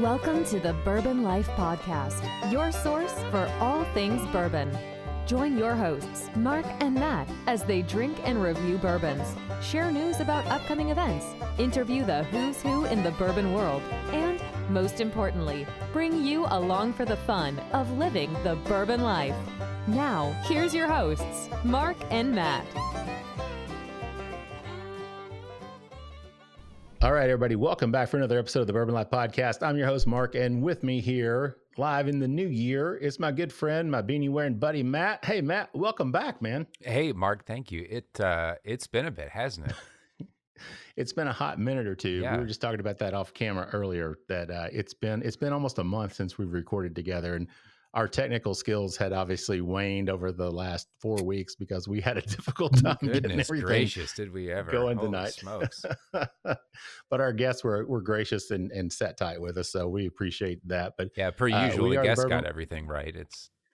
Welcome to the Bourbon Life Podcast, your source for all things bourbon. Join your hosts, Mark and Matt, as they drink and review bourbons, share news about upcoming events, interview the who's who in the bourbon world, and, most importantly, bring you along for the fun of living the bourbon life. Now, here's your hosts, Mark and Matt. All right, everybody, welcome back for another episode of the Bourbon Life Podcast. I'm your host, Mark, and with me here, live in the new year, is my good friend, my beanie-wearing buddy, Matt. Hey, Matt, welcome back, man. Hey, Mark, thank you. It's been a bit, hasn't it? It's been a hot minute or two. Yeah. We were just talking about that off camera earlier, that it's been almost a month since we've recorded together, and our technical skills had obviously waned over the last 4 weeks because we had a difficult time getting everything gracious, did we ever going Holy tonight. Smokes. But our guests were gracious and sat tight with us, so we appreciate that. But Yeah, per usual, the guests got everything right.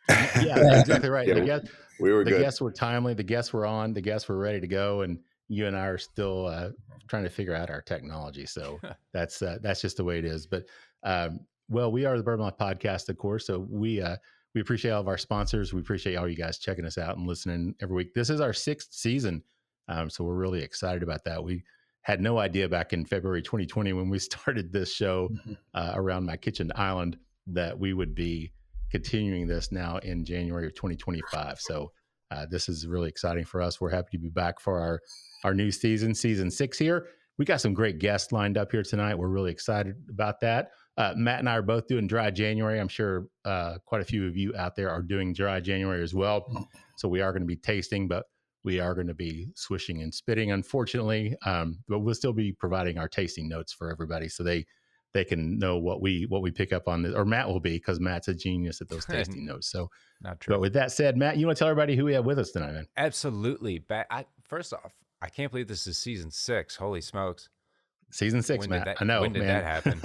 Yeah, exactly right. Yeah, we were the good. guests were timely. The guests were on. The guests were ready to go, and you and I are still trying to figure out our technology. So that's just the way it is. But well, we are the Bourbon Life Podcast, of course. So we appreciate all of our sponsors. We appreciate all you guys checking us out and listening every week. This is our 6th season, so we're really excited about that. We had no idea back in February 2020 when we started this show around my kitchen island that we would be continuing this now in January of 2025. So this is really exciting for us. We're happy to be back for our new season 6 here. We got some great guests lined up here tonight. We're really excited about that. Matt and I are both doing dry January. I'm sure quite a few of you out there are doing dry January as well. So we are going to be tasting, but we are going to be swishing and spitting, unfortunately. But we'll still be providing our tasting notes for everybody so they can know what we pick up on this, or Matt will be, because Matt's a genius at those tasting notes. So, not true. But with that said, Matt, you want to tell everybody who we have with us tonight, man? Absolutely. First off, I can't believe this is season 6. Holy smokes. Season 6, Matt. I know, when did that happen?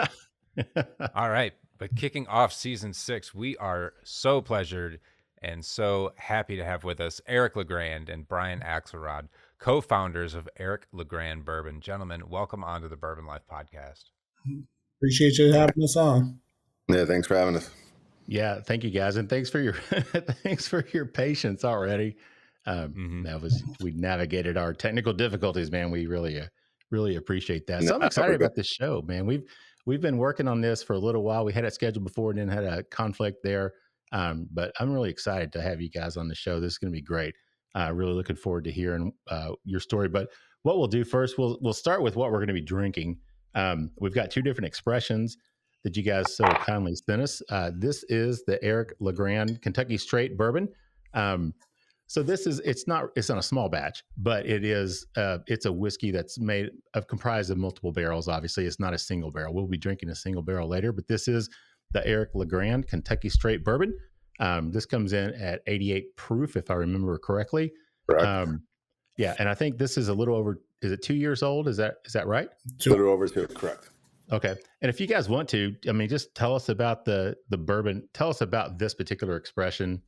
All right. But kicking off season 6, we are so pleasured and so happy to have with us Eric LeGrand and Brian Axelrod, co-founders of Eric LeGrand Bourbon. Gentlemen, welcome onto the Bourbon Life Podcast. Appreciate you having us on. Yeah, thanks for having us. Yeah, thank you guys, and thanks for your patience already. We navigated our technical difficulties, man. We really appreciate that. So I'm excited about this show, man. We've been working on this for a little while. We had it scheduled before and then had a conflict there. But I'm really excited to have you guys on the show. This is going to be great. Really looking forward to hearing your story. But what we'll do first, we'll start with what we're going to be drinking. We've got 2 different expressions that you guys so kindly sent us. This is the Eric LeGrand Kentucky Straight Bourbon. So it's not a small batch, but it's a whiskey that's comprised of multiple barrels. Obviously, it's not a single barrel. We'll be drinking a single barrel later, but this is the Eric LeGrand Kentucky Straight Bourbon. This comes in at 88 proof, if I remember correctly. Correct. Yeah, and I think this is a little over. Is it 2 years old? Is that right? A little over 2. Correct. Okay. And if you guys want to, just tell us about the bourbon. Tell us about this particular expression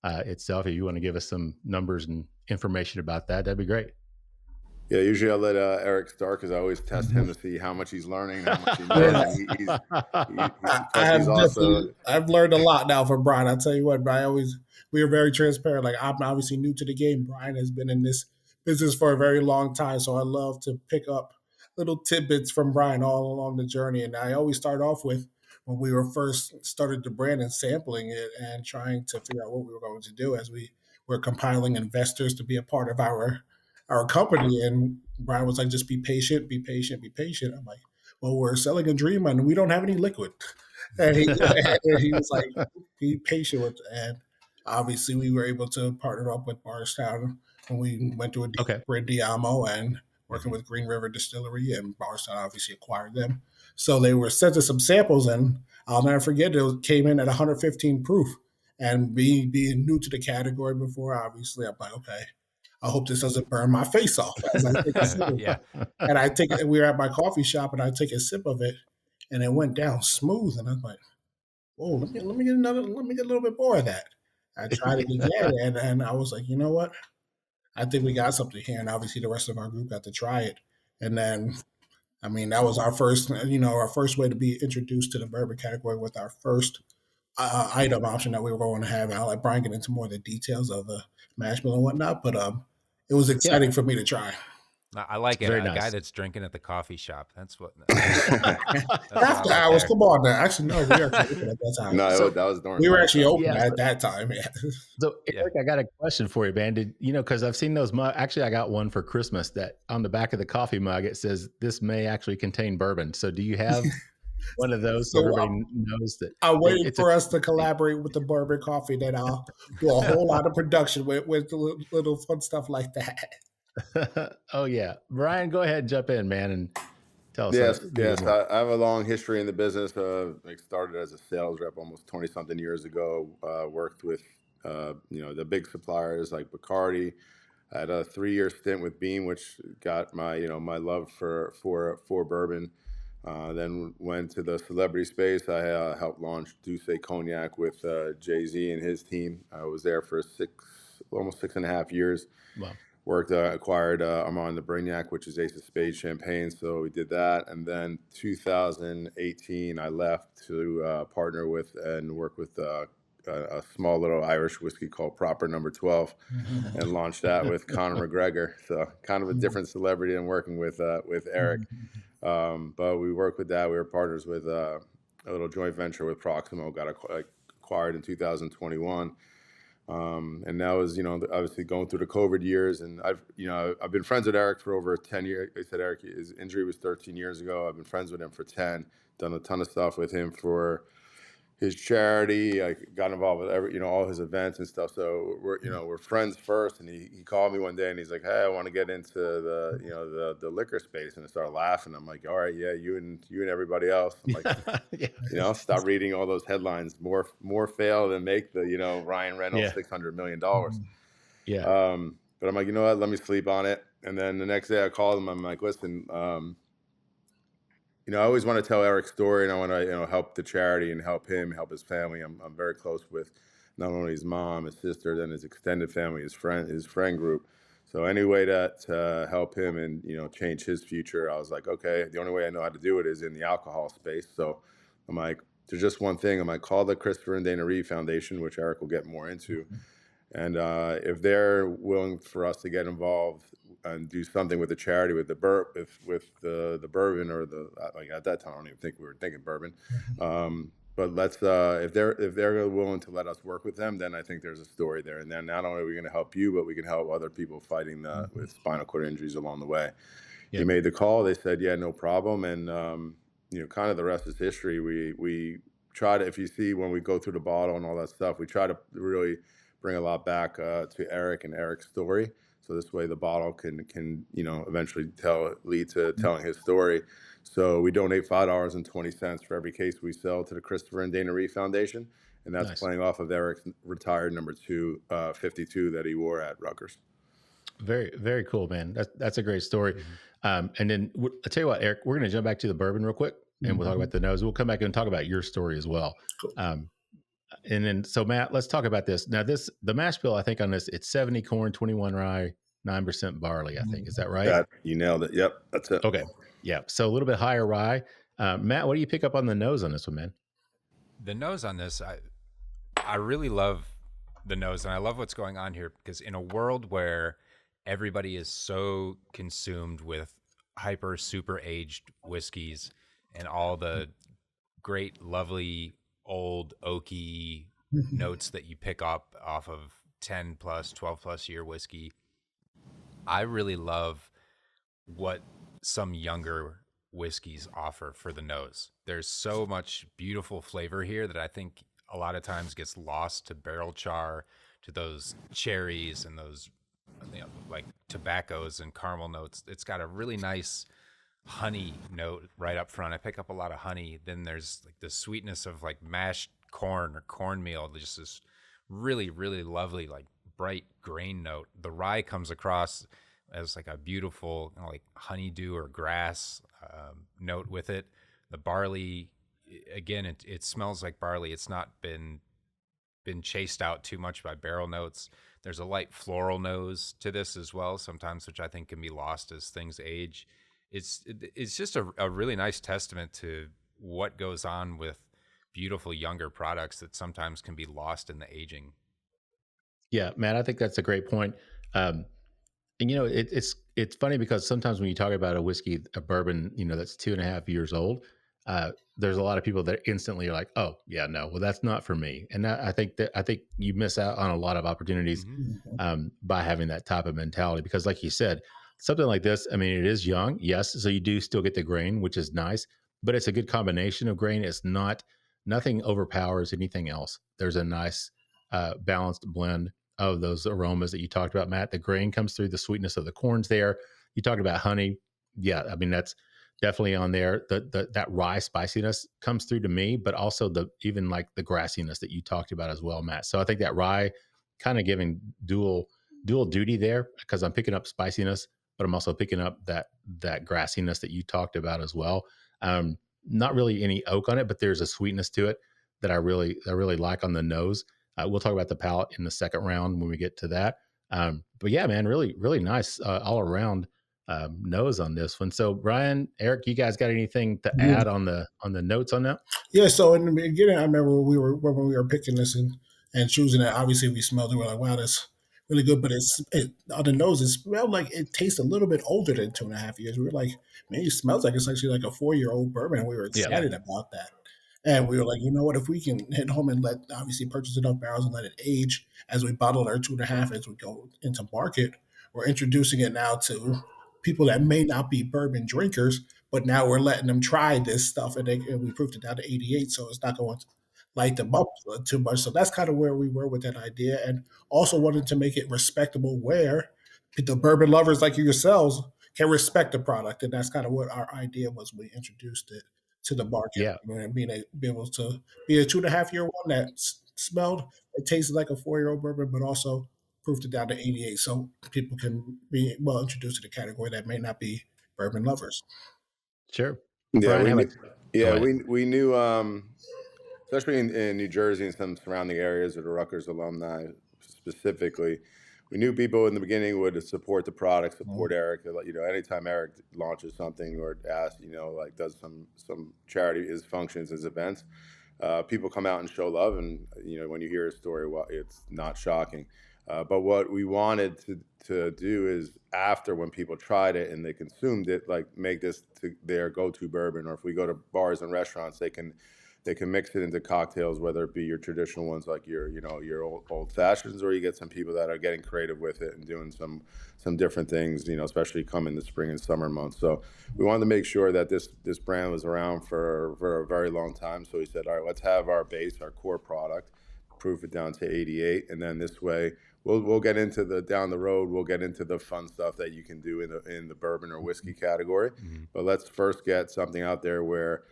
itself. If you want to give us some numbers and information about that, that'd be great. Yeah, usually I let Eric start because I always test him to see how much he's learning, how much he knows. I've learned a lot now from Brian. I'll tell you what, we are very transparent. Like, I'm obviously new to the game. Brian has been in this business for a very long time, so I love to pick up little tidbits from Brian all along the journey. And I always start off with when we were first started the brand and sampling it and trying to figure out what we were going to do as we were compiling investors to be a part of our company. And Brian was like, just be patient, be patient, be patient. I'm like, well, we're selling a dream and we don't have any liquid. And he was like, be patient with it. And obviously we were able to partner up with Bardstown when we went to a deep in Diamo and working with Green River Distillery, and Bardstown obviously acquired them. So they were sent us some samples, and I'll never forget, it came in at 115 proof. And being new to the category before, obviously, I'm like, okay, I hope this doesn't burn my face off. As I take a sip of it. And we were at my coffee shop, and I take a sip of it, and it went down smooth. And I'm like, whoa, let me get a little bit more of that. I tried it again, and I was like, you know what? I think we got something here. And obviously the rest of our group got to try it. And then I mean, that was our first, our first way to be introduced to the bourbon category with our first item option that we were going to have. And I'll let Brian get into more of the details of the mash bill and whatnot, but it was exciting for me to try. I like it. Very A nice. guy that's drinking at the coffee shop. That's what. After hours, come on now. Actually, no, we were actually open at that time. No, that was during. We were actually open Yeah. at that time. Yeah. So Eric, I got a question for you, man. Did because I've seen those actually I got one for Christmas that on the back of the coffee mug it says this may actually contain bourbon. So do you have one of those so everybody knows that? I'm waiting for us to collaborate with the bourbon coffee. That I'll do a whole lot of production with little fun stuff like that. Oh yeah, Brian, go ahead and jump in, man, and tell us. Yes. I have a long history in the business. I started as a sales rep almost 20-something years ago. Worked with the big suppliers like Bacardi. I had a 3-year stint with Beam, which got my my love for bourbon. Then went to the celebrity space. I helped launch Douce Cognac with Jay-Z and his team. I was there for almost 6.5 years. Wow. Acquired Armand de Brignac, which is Ace of Spades champagne. So we did that. And then 2018, I left to partner with and work with a small little Irish whiskey called Proper Number 12 and launched that with Conor McGregor. So kind of a different celebrity than working with Eric. But we worked with that. We were partners with a little joint venture with Proximo, got acquired in 2021. And that was, obviously going through the COVID years. And I've been friends with Eric for over 10 years. I said, Eric, his injury was 13 years ago. I've been friends with him for 10, done a ton of stuff with him for his charity. I got involved with all his events and stuff. So we're friends first. And he called me one day and he's like, hey, I want to get into the liquor space. And I started laughing. I'm like, all right, yeah, you and everybody else. I'm like, stop reading all those headlines. More fail than make the Ryan Reynolds $600 million. Yeah. But I'm like, you know what? Let me sleep on it. And then the next day I called him. I'm like, listen, I always want to tell Eric's story, and I want to, help the charity and help him, help his family. I'm very close with not only his mom, his sister, then his extended family, his friend group. So any way to help him and change his future, I was like, okay. The only way I know how to do it is in the alcohol space. So I'm like, there's just one thing. I'm like, call the Christopher and Dana Reeve Foundation, which Eric will get more into, and if they're willing for us to get involved and do something with the charity, with the bourbon, or at that time I don't even think we were thinking bourbon, but let's if they're willing to let us work with them, then I think there's a story there. And then not only are we going to help you, but we can help other people fighting with spinal cord injuries along the way. He made the call. They said, yeah, no problem. And kind of the rest is history. We try to, if you see when we go through the bottle and all that stuff, we try to really bring a lot back to Eric and Eric's story. So this way the bottle can eventually lead to telling his story. So we donate $5.20 for every case we sell to the Christopher and Dana Reeve Foundation. And that's playing off of Eric's retired number 52 that he wore at Rutgers. Very, very cool, man. That's a great story. And then I'll tell you what, Eric, we're going to jump back to the bourbon real quick and we'll talk about the nose. We'll come back and talk about your story as well. Cool. And then, so Matt, let's talk about this. Now the mash bill, I think on this, it's 70 corn, 21 rye, 9% barley, I think. Is that right? You nailed it. Yep. That's it. Okay. Yeah. So a little bit higher rye. Matt, what do you pick up on the nose on this one, man? The nose on this, I really love the nose, and I love what's going on here, because in a world where everybody is so consumed with hyper super aged whiskeys and all the great, lovely, old oaky notes that you pick up off of 10 plus 12 plus year whiskey, I really love what some younger whiskeys offer for the nose. There's so much beautiful flavor here that I think a lot of times gets lost to barrel char, to those cherries and those like tobaccos and caramel notes. It's got a really nice honey note right up front. I pick up a lot of honey. Then there's like the sweetness of like mashed corn or cornmeal. Just this really, really lovely, like bright grain note. The rye comes across as like a beautiful like honeydew or grass note with it. The barley, again, it smells like barley. It's not been chased out too much by barrel notes. There's a light floral nose to this as well sometimes, which I think can be lost as things age. it's just a really nice testament to what goes on with beautiful younger products that sometimes can be lost in the aging. Yeah, Matt, I think that's a great point. And it's funny because sometimes when you talk about a whiskey, a bourbon, that's 2.5 years old, there's a lot of people that instantly are like, oh yeah, no, well that's not for me. And I think you miss out on a lot of opportunities by having that type of mentality, because like you said, something like this, I mean, it is young, yes, so you do still get the grain, which is nice, but it's a good combination of grain. It's nothing overpowers anything else. There's a nice balanced blend of those aromas that you talked about, Matt. The grain comes through, the sweetness of the corn's there. You talked about honey. Yeah, I mean, that's definitely on there. That rye spiciness comes through to me, but also even like the grassiness that you talked about as well, Matt. So I think that rye kind of giving dual duty there, because I'm picking up spiciness, but I'm also picking up that grassiness that you talked about as well. Not really any oak on it, but there's a sweetness to it that I really like on the nose. We'll talk about the palate in the second round when we get to that. But yeah, man, really, really nice all around nose on this one. So Brian, Eric, you guys got anything to add on the notes on that? Yeah. So in the beginning, I remember when we were picking this and choosing it, obviously we smelled it. We're like, wow, that's really good. But on the nose, it smelled like it tastes a little bit older than 2.5 years. We were like, man, it smells like it's actually like a 4-year-old bourbon. We were excited about that. And we were like, you know what, if we can hit home and obviously purchase enough barrels and let it age as we bottle our 2.5 as we go into market, we're introducing it now to people that may not be bourbon drinkers, but now we're letting them try this stuff, and we proved it down to 88, so it's not going to light them up too much. So that's kind of where we were with that idea, and also wanted to make it respectable where the bourbon lovers like yourselves can respect the product, and that's kind of what our idea was when we introduced it to the market. Yeah. And be able to be a 2.5-year one that smelled, it tasted like a 4-year-old bourbon, but also proved it down to 88. So people can be well introduced to the category that may not be bourbon lovers. Sure. Yeah, Brian, we knew, especially in New Jersey and some surrounding areas of the Rutgers alumni specifically, we knew people in the beginning would support the product, support Eric. Anytime Eric launches something or asks, like does some charity, his functions, his events, people come out and show love. And, when you hear his story, well, it's not shocking. But what we wanted to do is, after when people tried it and they consumed it, like make this their go-to bourbon. Or if we go to bars and restaurants, they can mix it into cocktails, whether it be your traditional ones like your old fashions, or you get some people that are getting creative with it and doing some different things, especially coming the spring and summer months. So we wanted to make sure that this brand was around for a very long time. So we said, all right, let's have our base, our core product, proof it down to 88, and then this way we'll get into down the road, we'll get into the fun stuff that you can do in the bourbon or whiskey category. But let's first get something out there where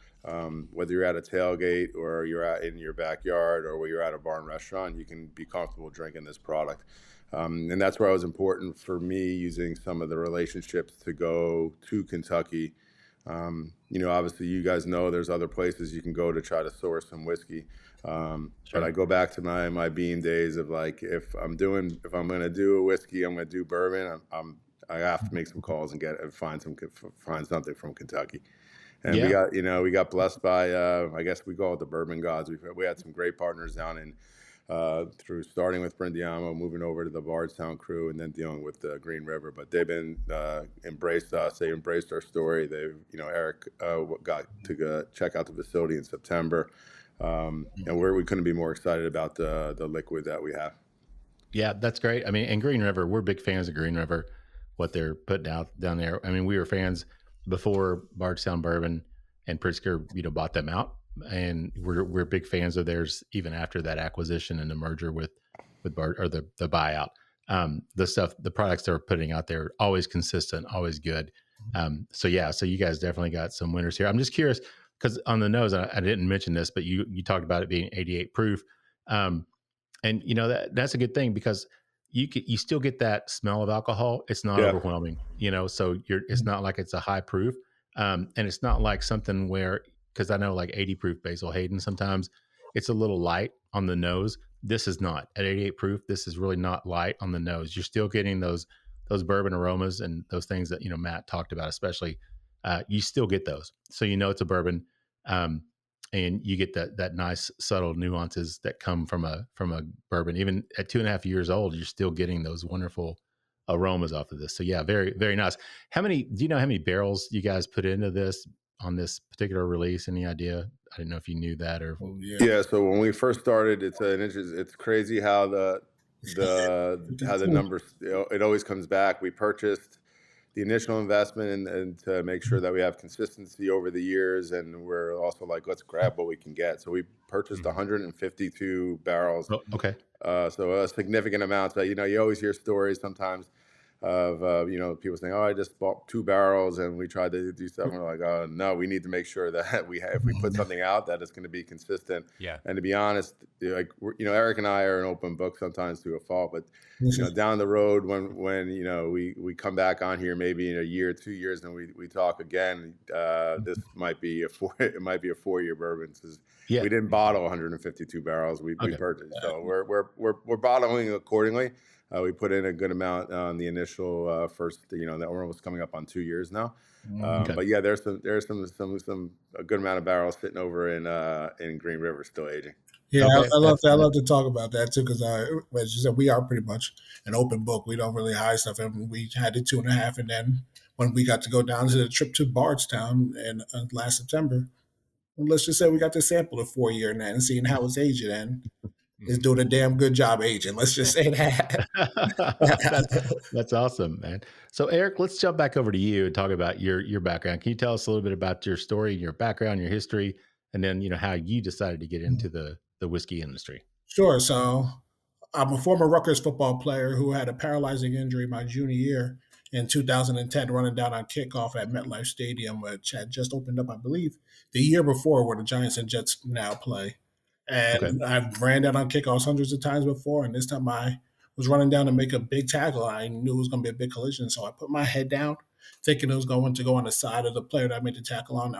whether you're at a tailgate or you're out in your backyard or where you're at a bar and restaurant, you can be comfortable drinking this product. And that's where it was important for me, using some of the relationships to go to Kentucky. Obviously you guys know there's other places you can go to try to source some whiskey. But I go back to my Beam days of like, if I'm going to do a whiskey, I'm going to do bourbon. I have to make some calls and find something from Kentucky. And we got blessed by, I guess we call it the bourbon gods. We had some great partners down in, through starting with Brindiamo, moving over to the Bardstown crew, and then dealing with the Green River. But they've been embraced us. They embraced our story. Eric got to go check out the facility in September. And we couldn't be more excited about the liquid that we have. Yeah, that's great. I mean, and Green River, we're big fans of Green River, what they're putting out down there. I mean, we were fans before Bardstown Bourbon and Pritzker, bought them out, and we're big fans of theirs even after that acquisition and the merger with Bard, or the buyout. The products they're putting out there, always consistent, always good. So you guys definitely got some winners here. I'm just curious, because on the nose, I didn't mention this, but you talked about it being 88 proof. And that's a good thing, because you still get that smell of alcohol. It's not overwhelming, so it's not like it's a high proof. And it's not like something where, because I know like 80 proof Basil Hayden, sometimes it's a little light on the nose. This is not at 88 proof. This is really not light on the nose. You're still getting those bourbon aromas and those things that, Matt talked about, especially you still get those. So it's a bourbon, and you get that nice subtle nuances that come from a bourbon. Even at 2.5 years old, you're still getting those wonderful aromas off of this. So yeah, very, very nice. Do you know how many barrels you guys put into this on this particular release? Any idea? I didn't know if you knew that or. Yeah. So when we first started, it's crazy how the numbers, it always comes back. We purchased the initial investment and to make sure that we have consistency over the years. And we're also like, let's grab what we can get. So we purchased 152 barrels. Oh, okay. So a significant amount. So, you always hear stories sometimes of, people saying, oh, I just bought 2 barrels and we tried to do stuff. And we're like, oh, no, we need to make sure that if we put something out, that it's going to be consistent. Yeah. And to be honest, Eric and I are an open book sometimes to a fault, but down the road when we come back on here, maybe in a year, 2 years, and we talk again, this might be a 4-year bourbon. We didn't bottle 152 barrels. We purchased. So we're bottling accordingly. We put in a good amount on the initial first, that we're almost coming up on 2 years now. But yeah, there's a good amount of barrels sitting over in Green River still aging. Yeah, okay. I love to talk about that too, because as you said, we are pretty much an open book. We don't really hide stuff. And we had the 2.5, and then when we got to go down to the trip to Bardstown in last September, let's just say we got to sample the 4-year and seeing how it's aging, and it's doing a damn good job aging. Let's just say that. That's awesome, man. So Eric, let's jump back over to you and talk about your background. Can you tell us a little bit about your story, your background, your history, and then how you decided to get into the whiskey industry? Sure. So I'm a former Rutgers football player who had a paralyzing injury my junior year in 2010, running down on kickoff at MetLife Stadium, which had just opened up, I believe, the year before, where the Giants and Jets now play. And I ran down on kickoffs hundreds of times before, and this time I was running down to make a big tackle. I knew it was going to be a big collision, so I put my head down, thinking it was going to go on the side of the player that I made the tackle on.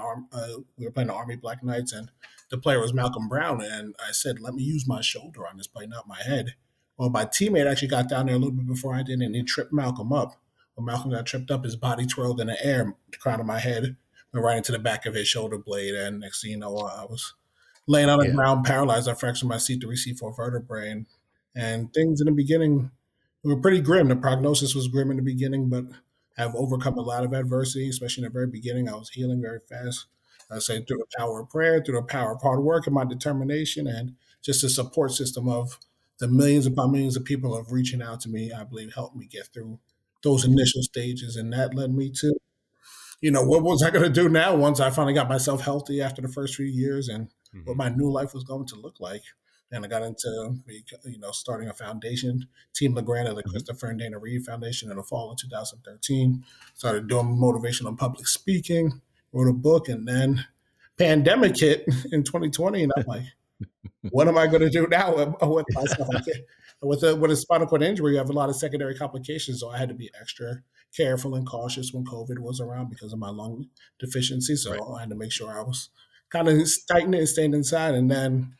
We were playing the Army Black Knights, and the player was Malcolm Brown, and I said, let me use my shoulder on this play, not my head. Well, my teammate actually got down there a little bit before I did, and he tripped Malcolm up. When Malcolm got tripped up, his body twirled in the air, the crown of my head went right into the back of his shoulder blade, and next thing you know, I was laying on the ground, paralyzed. I fractured my C3, C4 vertebrae, and things in the beginning were pretty grim. The prognosis was grim in the beginning, but I've overcome a lot of adversity, especially in the very beginning. I was healing very fast. I say through the power of prayer, through the power of hard work and my determination, and just the support system of the millions upon millions of people of reaching out to me, I believe helped me get through those initial stages. And that led me to, what was I going to do now once I finally got myself healthy after the first few years, and what my new life was going to look like. And I got into, starting a foundation, Team LeGrand of the Christopher and Dana Reed Foundation in the fall of 2013. Started doing motivational public speaking, wrote a book, and then pandemic hit in 2020. And I'm like, what am I going to do now with myself? With a spinal cord injury, you have a lot of secondary complications. So I had to be extra careful and cautious when COVID was around because of my lung deficiency. So I had to make sure I was kind of tightened and staying inside. And then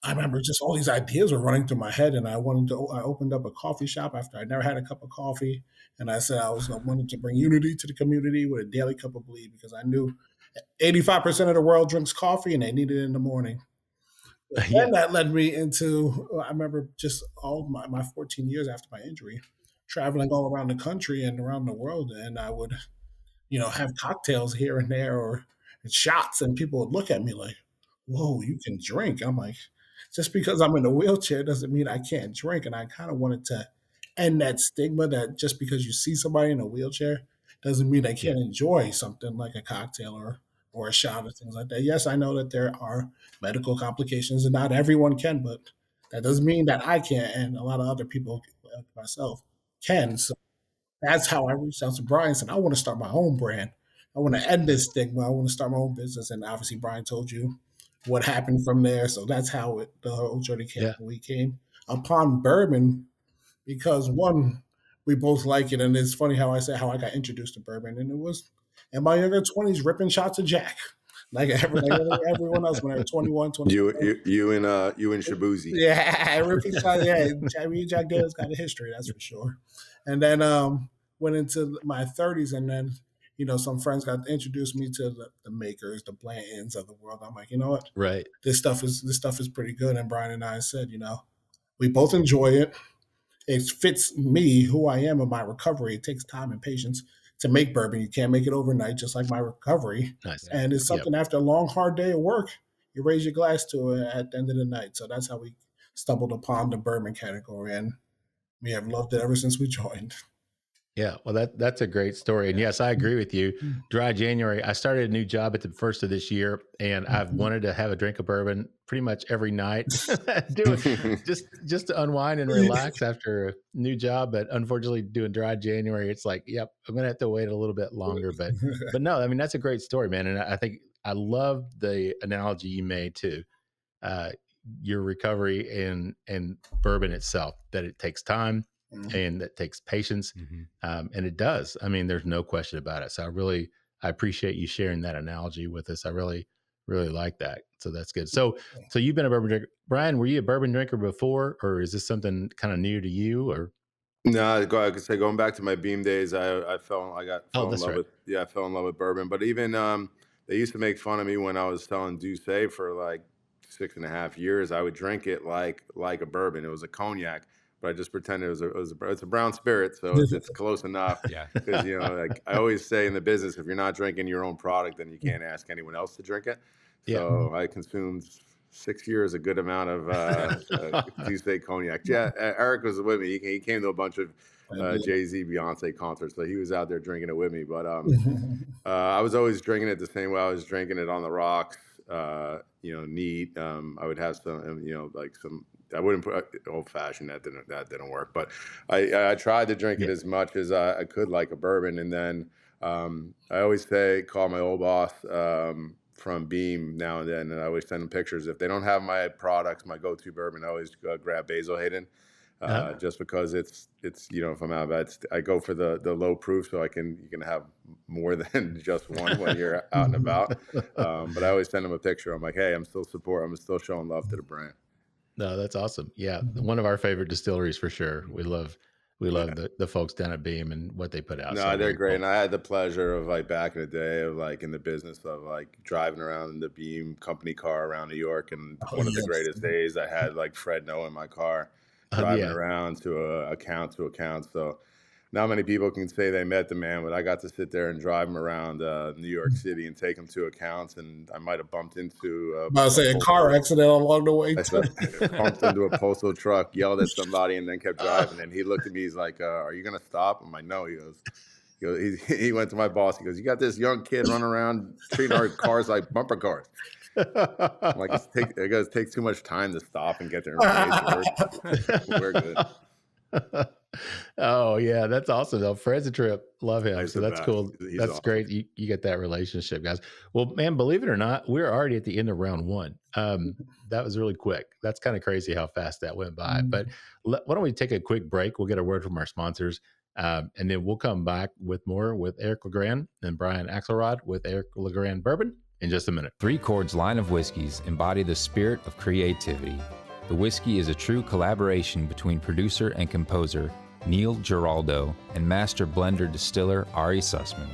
I remember just all these ideas were running through my head, and I opened up a coffee shop after I never had a cup of coffee. And I said I wanted to bring unity to the community with a daily cup of bleed, because I knew 85% of the world drinks coffee and they need it in the morning. And that led me into, I remember just all my 14 years after my injury, traveling all around the country and around the world. And I would, have cocktails here and there or shots, and people would look at me like, whoa, you can drink. I'm like, just because I'm in a wheelchair doesn't mean I can't drink. And I kind of wanted to end that stigma that just because you see somebody in a wheelchair doesn't mean they can't enjoy something like a cocktail or a shot or things like that. Yes, I know that there are medical complications and not everyone can, but that doesn't mean that I can't, and a lot of other people like myself can. So that's how I reached out to Brian and said, I want to start my own brand. I want to end this stigma. I want to start my own business. And obviously Brian told you what happened from there. So that's how the whole journey came. Yeah. We came upon bourbon because, one, we both like it. And it's funny how I say how I got introduced to bourbon. And it was in my younger 20s, ripping shots of Jack. Like everyone else when I was 21, 22. You and Shabuzi. Yeah, ripping shots. Yeah, Jack Daniels got a history, that's for sure. And then went into my 30s, and then, some friends got introduced me to the makers, the Blantons of the world. I'm like, you know what? Right. This stuff is pretty good. And Brian and I said, we both enjoy it. It fits me, who I am, and my recovery. It takes time and patience to make bourbon. You can't make it overnight, just like my recovery. Nice. And it's something after a long, hard day of work, you raise your glass to it at the end of the night. So that's how we stumbled upon the bourbon category, and we have loved it ever since we joined. Yeah, well, that's a great story. And yes, I agree with you. Dry January, I started a new job at the first of this year, and I've wanted to have a drink of bourbon pretty much every night. Do it just to unwind and relax after a new job. But unfortunately, doing Dry January, it's like, yep, I'm going to have to wait a little bit longer. But no, I mean, that's a great story, man. And I think I love the analogy you made too. Your recovery and bourbon itself, that it takes time. And that takes patience. And it does. I mean, there's no question about it. So I appreciate you sharing that analogy with us. I really, really like that. So that's good. So you've been a bourbon drinker. Brian, were you a bourbon drinker before, or is this something kind of new to you? Or no, I could say going back to my Beam days, I fell in love with bourbon. But even they used to make fun of me when I was selling Douce for like 6.5 years. I would drink it like a bourbon. It was a cognac. But I just pretended it's a brown spirit, so it's close enough. Yeah. Because like I always say in the business, if you're not drinking your own product, then you can't ask anyone else to drink it. So I consumed 6 years a good amount of Tuesday cognac. Yeah, Eric was with me. He came to a bunch of Jay-Z, Beyonce concerts, so he was out there drinking it with me. But I was always drinking it the same way I was drinking it on the rocks. Neat. I would have some, like some. I wouldn't put old fashioned. That didn't work. But I tried to drink it as much as I could, like a bourbon. And then I always call my old boss from Beam now and then, and I always send them pictures. If they don't have my products, my go-to bourbon, I always grab Basil Hayden, just because it's if I'm out of it, I go for the low proof, so you can have more than just one when you're out and about. But I always send them a picture. I'm like, hey, I'm still showing love to the brand. No, that's awesome. Yeah. One of our favorite distilleries for sure. We love the folks down at Beam and what they put out. No, they're great. Cool. And I had the pleasure of like back in the day of like in the business of like driving around in the Beam company car around New York. And one of the greatest days I had like Fred Noah in my car driving around to account. So not many people can say they met the man, but I got to sit there and drive him around New York City and take him to accounts. And I might have bumped into a car accident along the way. I bumped into a postal truck, yelled at somebody, and then kept driving. And he looked at me. He's like, "Are you gonna stop?" I'm like, "No." He went to my boss. He goes, "You got this young kid running around treating our cars like bumper cars." I'm like, it takes too much time to stop and get their information. We're good. Oh yeah, that's awesome though. Fred's a trip. Love him. He's so that's cool. That's awesome. Great. You get that relationship, guys. Well, man, believe it or not, we're already at the end of round one. That was really quick. That's kind of crazy how fast that went by. But why don't we take a quick break? We'll get a word from our sponsors. And then we'll come back with more with Eric LeGrand and Brian Axelrod with Eric LeGrand Bourbon in just a minute. Three Chord's line of whiskeys embody the spirit of creativity. The whiskey is a true collaboration between producer and composer Neil Giraldo and master blender distiller Ari Sussman.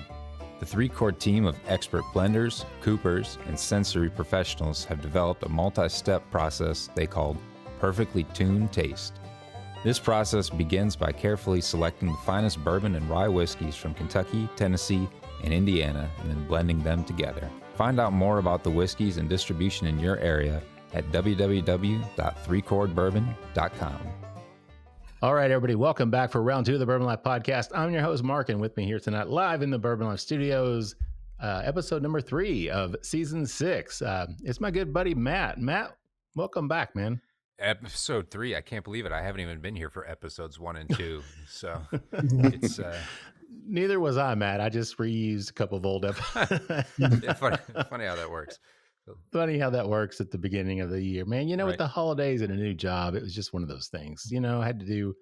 The Three Chord team of expert blenders, coopers, and sensory professionals have developed a multi-step process they call Perfectly Tuned Taste. This process begins by carefully selecting the finest bourbon and rye whiskeys from Kentucky, Tennessee, and Indiana, and then blending them together. Find out more about the whiskeys and distribution in your area at www.threechordbourbon.com. All right, everybody, welcome back for round two of the Bourbon Life Podcast. I'm your host, Mark, and with me here tonight, live in the Bourbon Life Studios, episode number 3 of season 6. It's my good buddy, Matt. Matt, welcome back, man. Episode 3, I can't believe it. I haven't even been here for episodes 1 and 2, so it's... Neither was I, Matt. I just reused a couple of old episodes. Yeah, funny how that works. Funny how that works at the beginning of the year, man. Right. With the holidays and a new job, it was just one of those things. I had to do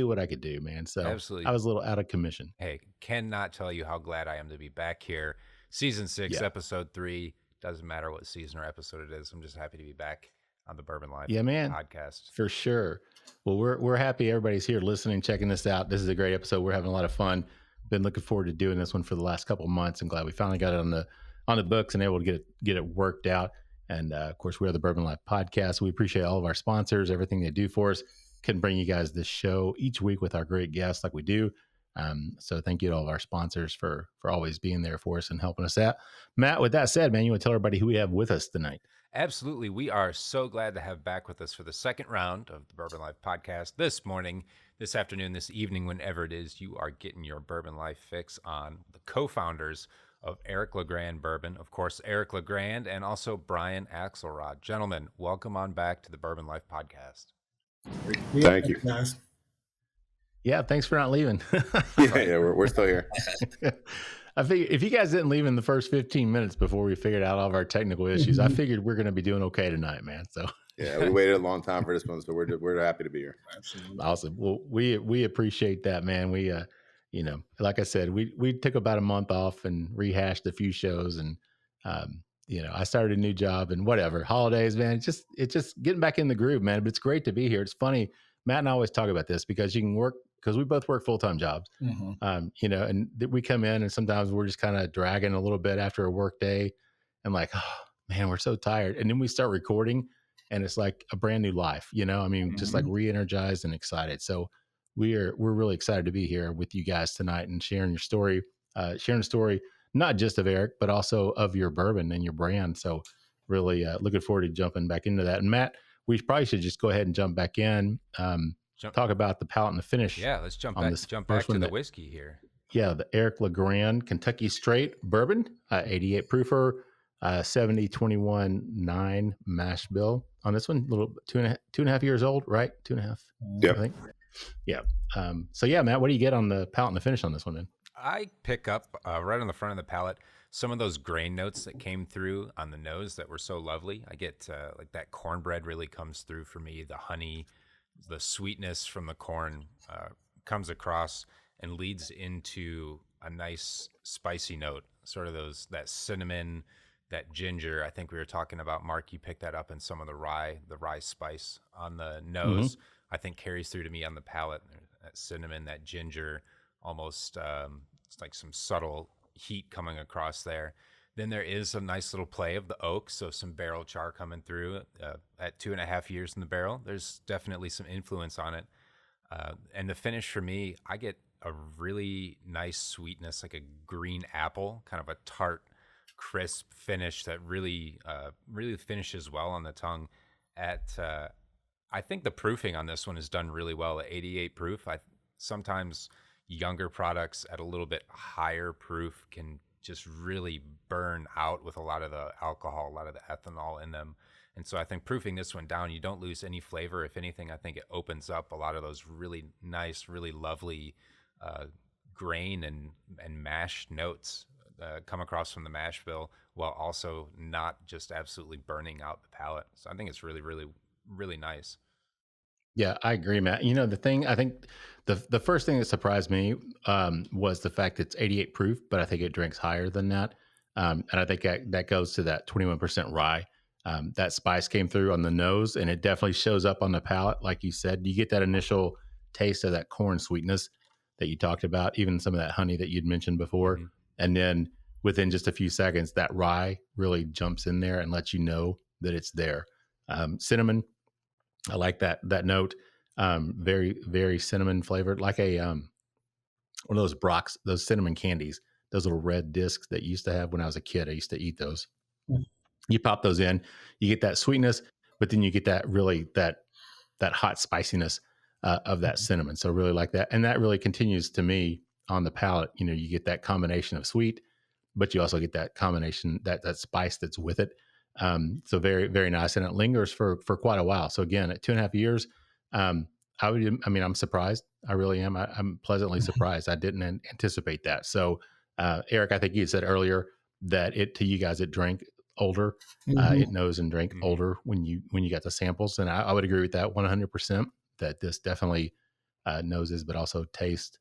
what I could do, man. So absolutely, I was a little out of commission. Hey, cannot tell you how glad I am to be back here. Season 6, episode 3. Doesn't matter what season or episode it is. I'm just happy to be back on the Bourbon Life podcast. For sure. Well, we're happy everybody's here listening, checking this out. This is a great episode. We're having a lot of fun. been looking forward to doing this one for the last couple of months, and glad we finally got it on the books and able to get it worked out. And of course, we are the Bourbon Life Podcast. We appreciate all of our sponsors, everything they do for us. Can bring you guys this show each week with our great guests like we do. So thank you to all of our sponsors for always being there for us and helping us out. Matt, with that said, man, you want to tell everybody who we have with us tonight? Absolutely. We are so glad to have back with us for the second round of the Bourbon Life Podcast this morning, this afternoon, this evening, whenever it is you are getting your Bourbon Life fix on the co-founders of Eric LeGrand Bourbon, of course, Eric LeGrand, and also Brian Axelrod. Gentlemen, welcome on back to the Bourbon Life Podcast. Thank you. Guys. Yeah, thanks for not leaving. yeah, we're still here. I figured if you guys didn't leave in the first 15 minutes before we figured out all of our technical issues, I figured we're going to be doing okay tonight, man. So yeah, we waited a long time for this one, so we're happy to be here. Absolutely. Awesome. Well, we appreciate that, man. We like I said, we took about a month off and rehashed a few shows, and I started a new job and whatever holidays, man. It's just getting back in the groove, man. But it's great to be here. It's funny. Matt and I always talk about this because you can work, because we both work full-time jobs, and we come in and sometimes we're just kind of dragging a little bit after a work day and like, oh man, we're so tired. And then we start recording and it's like a brand new life, just like re-energized and excited. So we're really excited to be here with you guys tonight and sharing the story, not just of Eric, but also of your bourbon and your brand. So really looking forward to jumping back into that. And Matt, we probably should just go ahead and jump back in, talk about the palate and the finish. Yeah, let's jump back to the whiskey here. Yeah, the Eric LeGrand Kentucky Straight Bourbon, 88 proofer, 70-21-9 mash bill on this one. Little two and a half years old, right? 2.5. Yep. I think. Yeah. So yeah, Matt, what do you get on the palate and the finish on this one then? I pick up right on the front of the palate some of those grain notes that came through on the nose that were so lovely. I get like that cornbread really comes through for me. The honey, the sweetness from the corn comes across and leads into a nice spicy note, sort of that cinnamon, that ginger. I think we were talking about, Mark, you picked that up in some of the rye spice on the nose. I think carries through to me on the palate. That cinnamon, that ginger, almost it's like some subtle heat coming across there. Then there is a nice little play of the oak, so some barrel char coming through at 2.5 years in the barrel. There's definitely some influence on it. And the finish for me, I get a really nice sweetness, like a green apple, kind of a tart, crisp finish that really finishes well on the tongue. I think the proofing on this one is done really well at 88 proof. Sometimes younger products at a little bit higher proof can just really burn out with a lot of the alcohol, a lot of the ethanol in them. And so I think proofing this one down, you don't lose any flavor. If anything, I think it opens up a lot of those really nice, really lovely grain and mash notes come across from the mash bill, while also not just absolutely burning out the palate. So I think it's really, really, really nice. Yeah, I agree, Matt. The thing, I think the first thing that surprised me was the fact that it's 88 proof, but I think it drinks higher than that. And I think that goes to that 21% rye. That spice came through on the nose, and it definitely shows up on the palate. Like you said, you get that initial taste of that corn sweetness that you talked about, even some of that honey that you'd mentioned before. Mm-hmm. And then within just a few seconds, that rye really jumps in there and lets you know that it's there. Cinnamon, I like that note. Very, very cinnamon flavored, like one of those Brock's, those cinnamon candies, those little red discs that you used to have when I was a kid. I used to eat those. Mm. You pop those in, you get that sweetness, but then you get that really that hot spiciness of that cinnamon. So really like that. And that really continues to me on the palate. You get that combination of sweet, but you also get that combination, that spice that's with it. So very, very nice. And it lingers for quite a while. So again, at 2.5 years, I'm surprised. I really am. I'm pleasantly surprised. I didn't anticipate that. So, Eric, I think you said earlier that to you guys, it drank older. It knows and drank older when you got the samples. And I would agree with that 100%, that this definitely noses, but also taste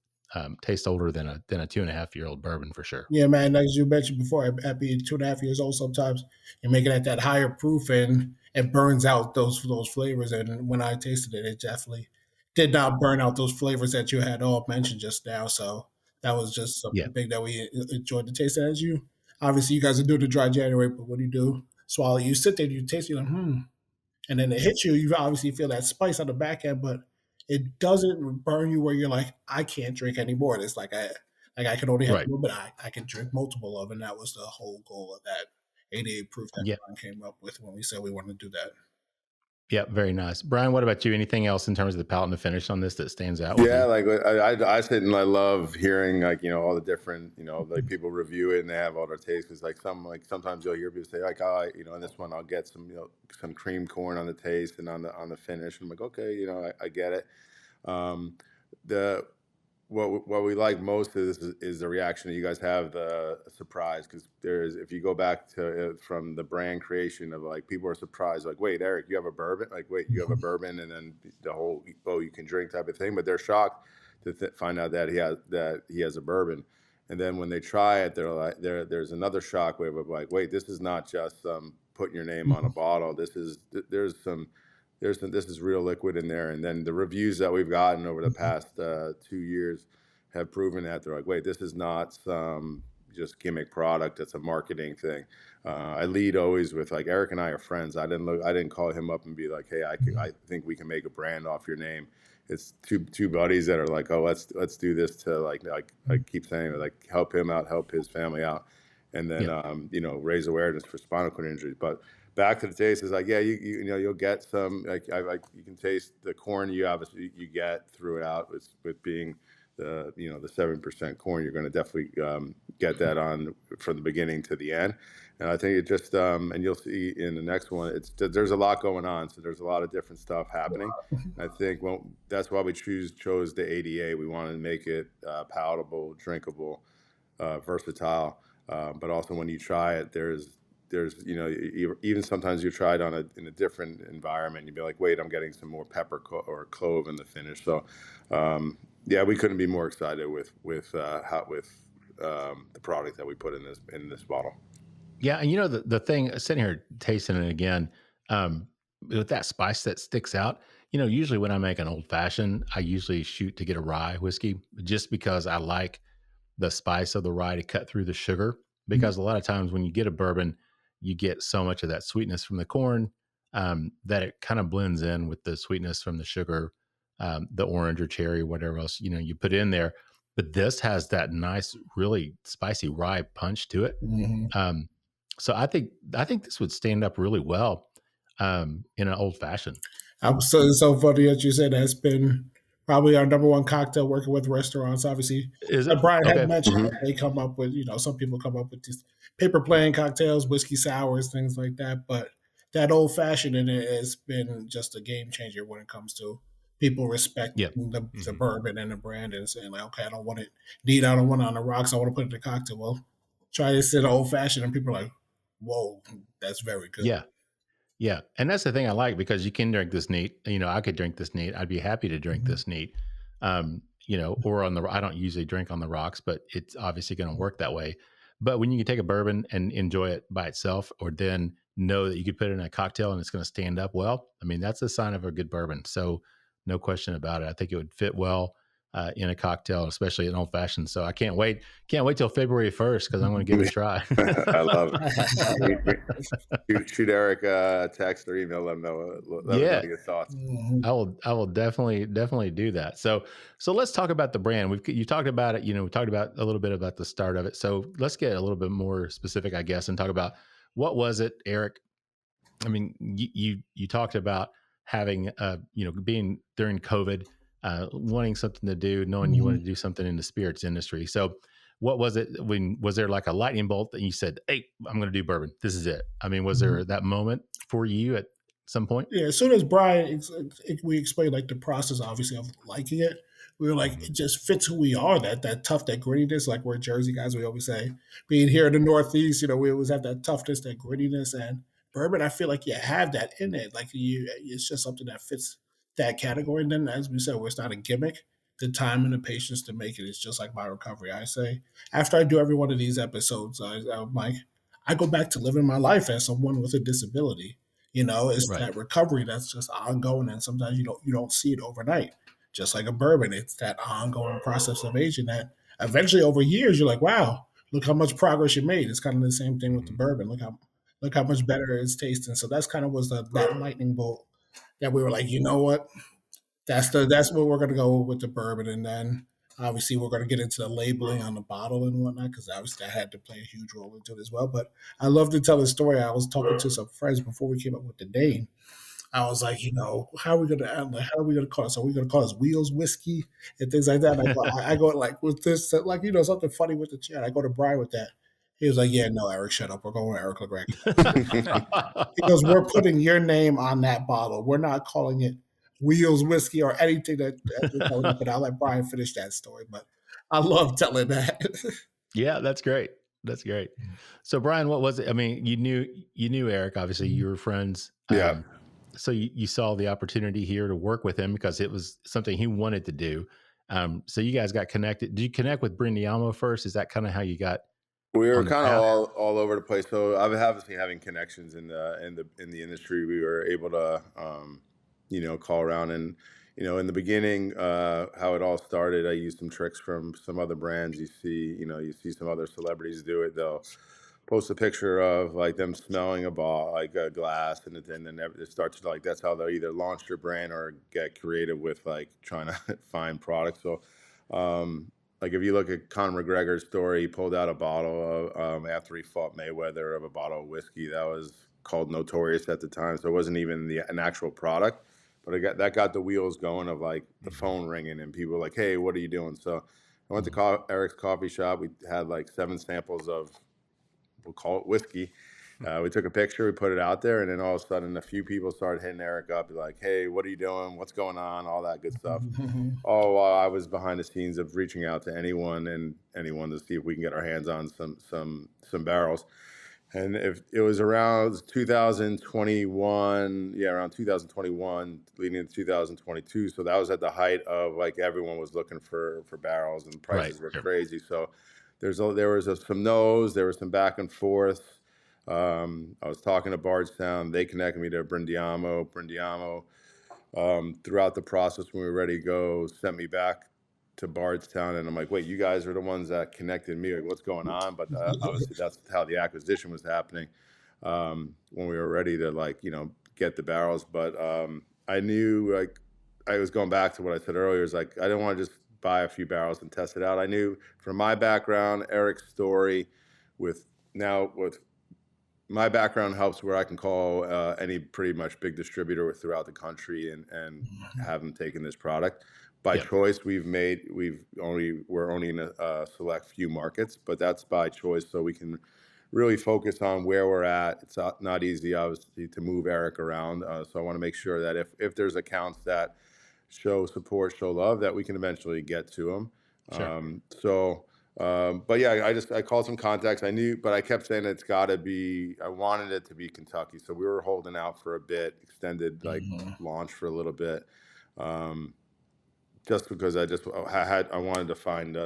older than a 2.5-year-old bourbon for sure. Yeah, man. As you mentioned before, at being 2.5 years old, sometimes you're making it that higher proof and it burns out those flavors. And when I tasted it, it definitely did not burn out those flavors that you had all mentioned just now. So that was just Yeah. something big that we enjoyed the taste. And as you, obviously, you guys are doing the dry January, but what do you do? Swallow. You sit there, you taste, you're like, and then it hits you. You obviously feel that spice on the back end, but it doesn't burn you where you're like, I can't drink anymore. It's like I can only have Right. one, but I can drink multiple of, and that was the whole goal of that 88 proof that Yeah. Brian came up with when we said we wanted to do that. Yeah, very nice. Brian, what about you? Anything else in terms of the palate and the finish on this that stands out with Yeah, you? like I sit and I love hearing like all the different like people review it and they have all their tastes. Cause like sometimes you'll hear people say like in this one I'll get some some cream corn on the taste and on the finish. And I'm like, okay, I get it. The what we like most is the reaction that you guys have, the surprise, because if you go back to from the brand creation of like people are surprised like, wait, Eric, you have a bourbon, like, wait, you have a bourbon, and then the whole you can drink type of thing, but they're shocked to find out that he has a bourbon, and then when they try it, they're like there's another shock wave of like, wait, this is not just putting your name on a bottle, this is this is real liquid in there. And then the reviews that we've gotten over the past 2 years have proven that. They're like, wait, this is not some just gimmick product. It's a marketing thing. I lead always with like, Eric and I are friends. I didn't call him up and be like, hey, I think we can make a brand off your name. It's two buddies that are like, oh, let's do this to like I keep saying, like, help him out, help his family out, and then raise awareness for spinal cord injuries. But back to the taste is like, yeah, you'll get some like you can taste the corn you get throughout with being the 7% corn. You're going to definitely get that on from the beginning to the end. And I think it just and you'll see in the next one, there's a lot going on. So there's a lot of different stuff happening. I think that's why we chose the 88. We wanted to make it palatable, drinkable, versatile, but also when you try it, there's even sometimes you try it in a different environment, you'd be like, wait, I'm getting some more pepper or clove in the finish. So yeah, we couldn't be more excited with the product that we put in this bottle. Yeah, and the thing, sitting here tasting it again, with that spice that sticks out. Usually when I make an old fashioned, I usually shoot to get a rye whiskey, just because I like the spice of the rye to cut through the sugar. Because a lot of times when you get a bourbon, you get so much of that sweetness from the corn that it kind of blends in with the sweetness from the sugar, the orange or cherry, whatever else you put in there. But this has that nice, really spicy rye punch to it. So I think this would stand up really well in an old fashioned. It's so funny that you said that's been probably our number one cocktail working with restaurants. Obviously, Is it? Brian Okay. had mentioned that they come up with, some people come up with these paper plane cocktails, whiskey sours, things like that. But that old fashioned in it has been just a game changer when it comes to people respecting the bourbon and the brand and saying like, okay, I don't want it neat, I don't want it on the rocks, I want to put it in the cocktail. Well, try this in old fashioned, and people are like, whoa, that's very good. Yeah. Yeah. And that's the thing I like, because you can drink this neat. I could drink this neat. I'd be happy to drink this neat. Or I don't usually drink on the rocks, but it's obviously going to work that way. But when you can take a bourbon and enjoy it by itself, or then know that you could put it in a cocktail and it's going to stand up well, I mean, that's a sign of a good bourbon. So no question about it. I think it would fit well in a cocktail, especially an old fashioned. So I can't wait till February 1st, because I'm going to give it a try. I love it. Shoot Eric a text or email, let him know your thoughts. I will definitely do that. So let's talk about the brand. You talked about it. We talked about a little bit about the start of it. So let's get a little bit more specific, I guess, and talk about what was it, Eric. I mean, you talked about having being during COVID, wanting something to do, knowing you wanted to do something in the spirits industry. So what was it? Was there like a lightning bolt that you said, hey, I'm going to do bourbon, this is it? I mean, was there that moment for you at some point? Yeah, as soon as Brian, we explained like the process, obviously, of liking it, we were like, it just fits who we are, that tough, that grittiness, like we're Jersey guys, we always say. Being here in the Northeast, we always have that toughness, that grittiness, and bourbon, I feel like you have that in it. Like it's just something that fits that category. And then, as we said, it's not a gimmick. The time and the patience to make it is just like my recovery. I say, after I do every one of these episodes, I'm like, I go back to living my life as someone with a disability. It's Right. that recovery that's just ongoing, and sometimes you don't see it overnight. Just like a bourbon, it's that ongoing process of aging that eventually over years, you're like, wow, look how much progress you made. It's kind of the same thing with the bourbon. Look how much better it's tasting. So that's kind of was that lightning bolt that we were like, you know what? That's what we're gonna go with the bourbon, and then obviously we're gonna get into the labeling on the bottle and whatnot, because obviously that had to play a huge role into it as well. But I love to tell the story. I was talking to some friends before we came up with the name. I was like, how are we gonna how are we gonna call it? So are we gonna call this Wheels Whiskey and things like that? And I go like with this, like something funny with the chat. I go to Brian with that. He was like, yeah, no, Eric, shut up. We're going with Eric LeGrand. He goes, we're putting your name on that bottle. We're not calling it Wheels Whiskey or anything that we're calling it. But I'll let Brian finish that story. But I love telling that. Yeah, that's great. That's great. So Brian, what was it? I mean, you knew Eric, obviously you were friends. Yeah. So you saw the opportunity here to work with him because it was something he wanted to do. So you guys got connected. Did you connect with Brindiamo first? Is that kind of how you got? We were kind of all over the place. So obviously having connections in the industry, we were able to call around and in the beginning, how it all started. I used some tricks from some other brands. You see some other celebrities do it. They'll post a picture of like them smelling a ball, like a glass, and then it starts to like that's how they'll either launch their brand or get creative with like trying to find products. So. Like if you look at Conor McGregor's story, he pulled out a bottle of, after he fought Mayweather of a bottle of whiskey that was called Notorious at the time. So it wasn't even an actual product, but that got the wheels going of like the phone ringing and people were like, hey, what are you doing? So I went to Eric's coffee shop. We had like 7 samples of, we'll call it whiskey. We took a picture, we put it out there, and then all of a sudden a few people started hitting Eric up, like, hey, what are you doing? What's going on? All that good stuff. All while I was behind the scenes of reaching out to anyone to see if we can get our hands on some barrels. And if it was around 2021, around 2021, leading into 2022. So that was at the height of like everyone was looking for barrels and prices were crazy. So there was some no's, there was some back and forth. I was talking to Bardstown. They connected me to Brindiamo. Throughout the process when we were ready to go, sent me back to Bardstown. And I'm like, wait, you guys are the ones that connected me. Like, what's going on? But obviously that's how the acquisition was happening when we were ready to get the barrels. But I knew like I was going back to what I said earlier. Is like I didn't want to just buy a few barrels and test it out. I knew from my background, Eric's story, with my background helps where I can call any pretty much big distributor throughout the country and have them taking this product. By choice, we're only in a select few markets, but that's by choice, so we can really focus on where we're at. It's not easy, obviously, to move Eric around. So I want to make sure that if there's accounts that show support, show love, that we can eventually get to them. Sure. But yeah, I called some contacts. I knew, but I kept saying I wanted it to be Kentucky. So we were holding out for a bit, extended launch for a little bit. Just because I wanted to find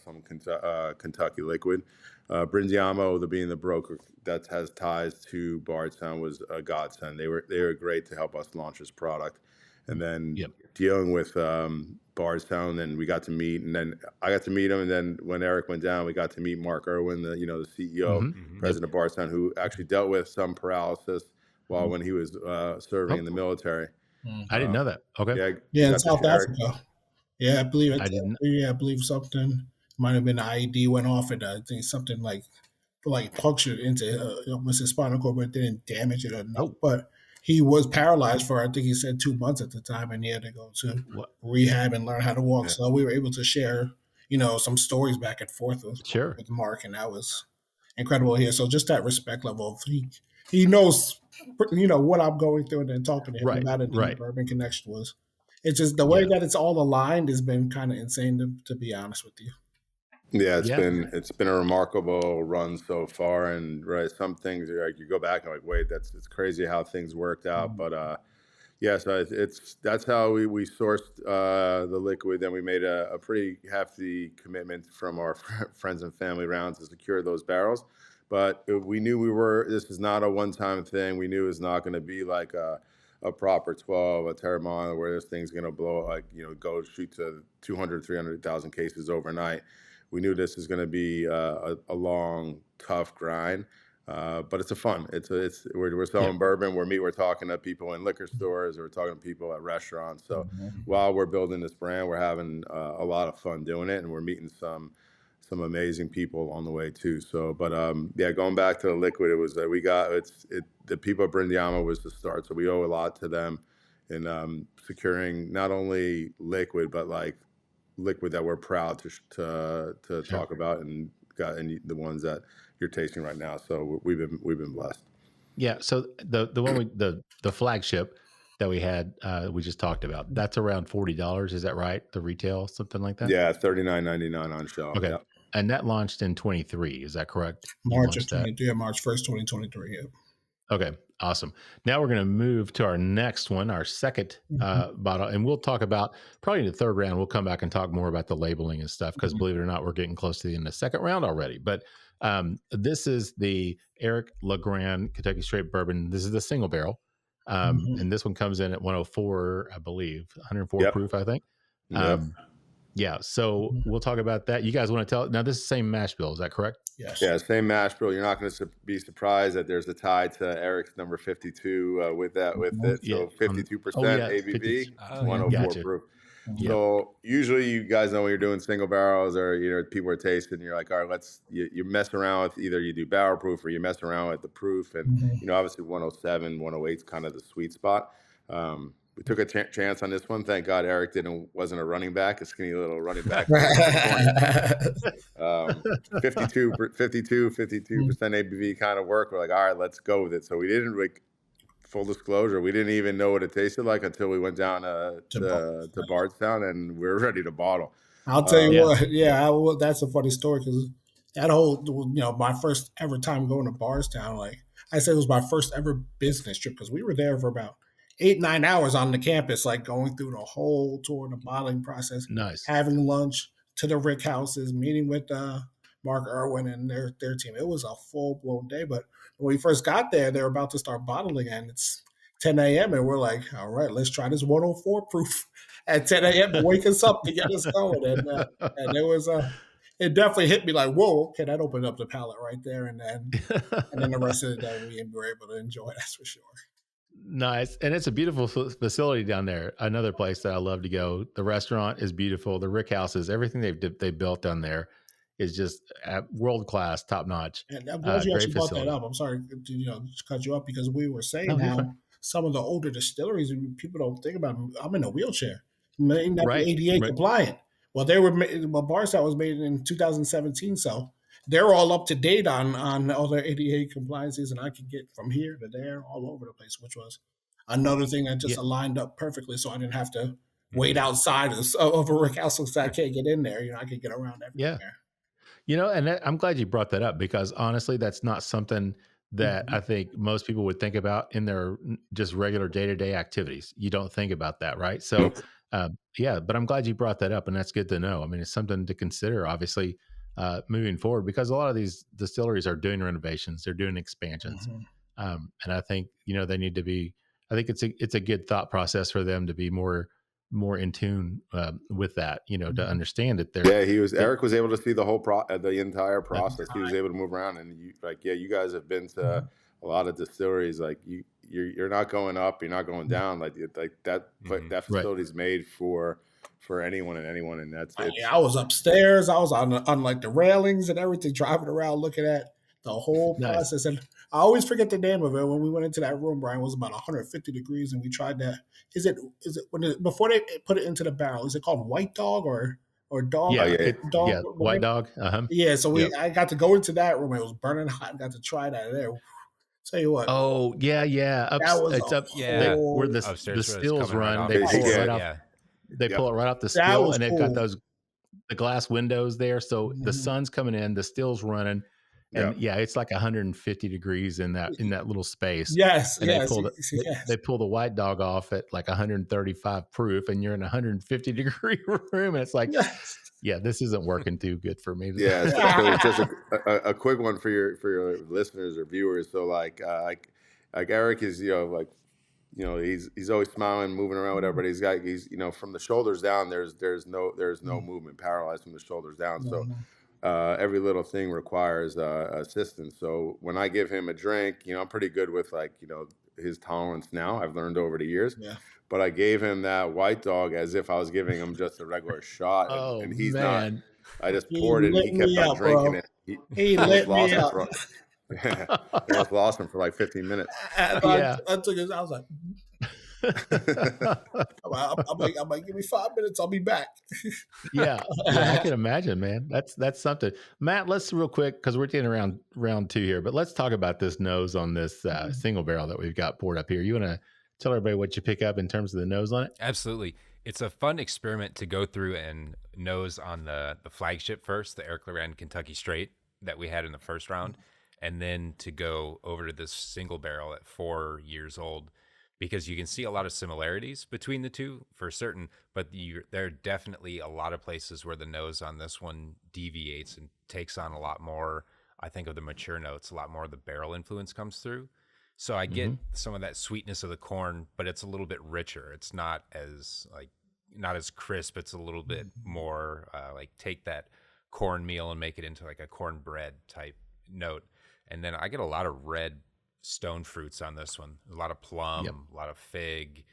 some Kentucky liquid. Brindiamo, being the broker that has ties to Bardstown, was a godsend. They were great to help us launch this product. And then dealing with Bardstown, and we got to meet, and then I got to meet him. And then when Eric went down, we got to meet Mark Irwin, the CEO, president of Bardstown, who actually dealt with some paralysis when he was serving in the military. I didn't know that. Okay. Yeah, in South Africa. Yeah, I believe it. I believe something might have been an IED went off, and I think something like punctured into almost his spinal cord, but it didn't damage it enough. But he was paralyzed for, I think he said 2 months at the time, and he had to go to rehab and learn how to walk. Yeah. So we were able to share, some stories back and forth with Mark, and that was incredible here. So just that respect level of he knows, what I'm going through, and then talking to him about it. The Bourbon Connection was. It's just the way that it's all aligned has been kind of insane, to be honest with you. Yeah, it's been a remarkable run so far, and some things like you go back and like, wait, it's crazy how things worked out. But so that's how we sourced the liquid. Then we made a pretty hefty commitment from our friends and family round to secure those barrels. But we knew this is not a one-time thing. We knew it was not going to be like a proper 12, a Terramana, where this thing's going to blow, go shoot to 200, 300,000 cases overnight. we knew this is going to be a long, tough grind. But it's fun. We're selling bourbon. We're talking to people in liquor stores. We're talking to people at restaurants. So while we're building this brand, we're having a lot of fun doing it, and we're meeting some amazing people on the way too. So, but going back to the liquid, it was that the people at Brindiamo was the start. So we owe a lot to them in securing not only liquid, but like liquid that we're proud to talk about and the ones that you're tasting right now. So we've been blessed. Yeah. So the flagship that we had, we just talked about, that's around $40. Is that right? The retail, something like that? Yeah. $39.99 on shelf. Okay. Yeah. And that launched in 23. Is that correct? March 1st, 2023. Yeah. Okay. Awesome. Now we're going to move to our next one, our second bottle, and we'll talk about probably in the third round. We'll come back and talk more about the labeling and stuff, because believe it or not, we're getting close to the end of the second round already. But this is the Eric LeGrand Kentucky Straight Bourbon. This is the single barrel. And this one comes in at 104, I believe, 104 proof, I think. Yeah. So we'll talk about that. You guys want to tell? Now, this is the same mash bill. Is that correct? Yes. Yeah, same mash bill. You're not going to be surprised that there's a tie to Eric's number 52 with it. So 52% ABV, 104 proof. So usually you guys know when you're doing single barrels or people are tasting, you're like, all right, you mess around with either you do barrel proof or you mess around with the proof, and obviously 107, 108 is kind of the sweet spot. We took a chance on this one. Thank God Eric wasn't a running back, a skinny little running back. 52% ABV kind of work. We're like, all right, let's go with it. So we didn't, full disclosure, we didn't even know what it tasted like until we went down to Bardstown, and we were ready to bottle. I'll tell you what, that's a funny story, because that whole, my first ever time going to Bardstown, like I said, it was my first ever business trip, because we were there for about 8-9 hours on the campus, like going through the whole tour, the bottling process, having lunch, to the Rick houses, meeting with Mark Irwin and their team. It was a full-blown day. But when we first got there, they were about to start bottling, and it's 10 a.m. And we're like, all right, let's try this 104 proof at 10 a.m. to wake us up to get us going. And it was it definitely hit me like, whoa, okay, that opened up the palate right there. And then the rest of the day we were able to enjoy, that's for sure. Nice. And it's a beautiful facility down there. Another place that I love to go. The restaurant is beautiful. The Rick houses, everything they built down there is just world class, top notch. And I'm glad you actually brought that up. I'm sorry to cut you up, because we were saying how some of the older distilleries, people don't think about them. I'm in a wheelchair, may not be ADA compliant. Well, Bardstown was made in 2017, so they're all up to date on all their ADA compliances, and I could get from here to there all over the place, which was another thing that just aligned up perfectly, so I didn't have to wait outside of a Rick house so I can't get in there. I could get around everywhere. Yeah. And I'm glad you brought that up, because honestly, that's not something that I think most people would think about in their just regular day-to-day activities. You don't think about that, right? So, but I'm glad you brought that up, and that's good to know. I mean, it's something to consider, obviously, moving forward, because a lot of these distilleries are doing renovations, they're doing expansions. And I think, they need to be, I think it's a good thought process for them to be more in tune with that, to understand it. Eric was able to see the whole the entire process. He was able to move around, and you guys have been to a lot of distilleries. Like you're not going up, you're not going down. Like that facility is made for anyone, and that's it. I was upstairs. I was on like the railings and everything, driving around, looking at the whole process. And I always forget the name of it. When we went into that room, Brian, it was about 150 degrees, and we tried that. Is it before they put it into the barrel? Is it called White Dog or Dog? White Dog. Yeah. So I got to go into that room. It was burning hot. Got to try that there. Tell you what. Oh yeah. It's up. Where the stills run. They pull it right off. They pull it right off the still, and they've got the glass windows there. So the sun's coming in, the still's running. And it's like 150 degrees in that little space. Yes, and they pull the White Dog off at like 135 proof, and you're in a 150 degree room, and it's like, this isn't working too good for me. Yeah, so just a quick one for your listeners or viewers. So like Eric is he's always smiling, moving around, whatever. But he's from the shoulders down. There's no movement, paralyzed from the shoulders down. So every little thing requires assistance. So when I give him a drink, I'm pretty good with his tolerance now. I've learned over the years. Yeah. But I gave him that White Dog as if I was giving him just a regular shot, and he's man. not. I just poured it, and he kept on drinking it. He lit me up. I was lost him for like 15 minutes. I took his. I was like, I'm like, give me 5 minutes, I'll be back. yeah, I can imagine, man. That's something. Matt, let's real quick, because we're getting around round 2 here, but let's talk about this nose on this single barrel that we've got poured up here. You want to tell everybody what you pick up in terms of the nose on it? Absolutely. It's a fun experiment to go through and nose on the flagship first, the Eric LeGrand Kentucky Straight that we had in the first round, and then to go over to this single barrel at 4 years old, because you can see a lot of similarities between the two for certain, but there are definitely a lot of places where the nose on this one deviates and takes on a lot more, I think, of the mature notes. A lot more of the barrel influence comes through. So I get some of that sweetness of the corn, but it's a little bit richer. It's not as crisp. It's a little bit more take that cornmeal and make it into like a cornbread type note. And then I get a lot of red stone fruits on this one. A lot of plum, a lot of fig,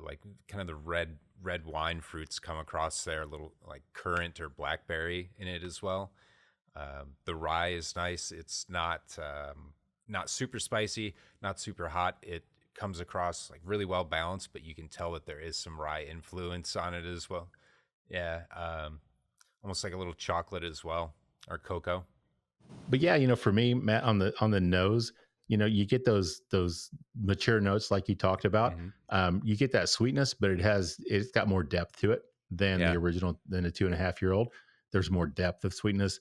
like kind of the red wine fruits come across there. A little like currant or blackberry in it as well. The rye is nice. It's not super spicy, not super hot. It comes across like really well balanced, but you can tell that there is some rye influence on it as well. Yeah, almost like a little chocolate as well, or cocoa. But yeah, for me, Matt, on the nose, you get those mature notes like you talked about. You get that sweetness, but it's got more depth to it than the original, than a 2.5-year-old. There's more depth of sweetness.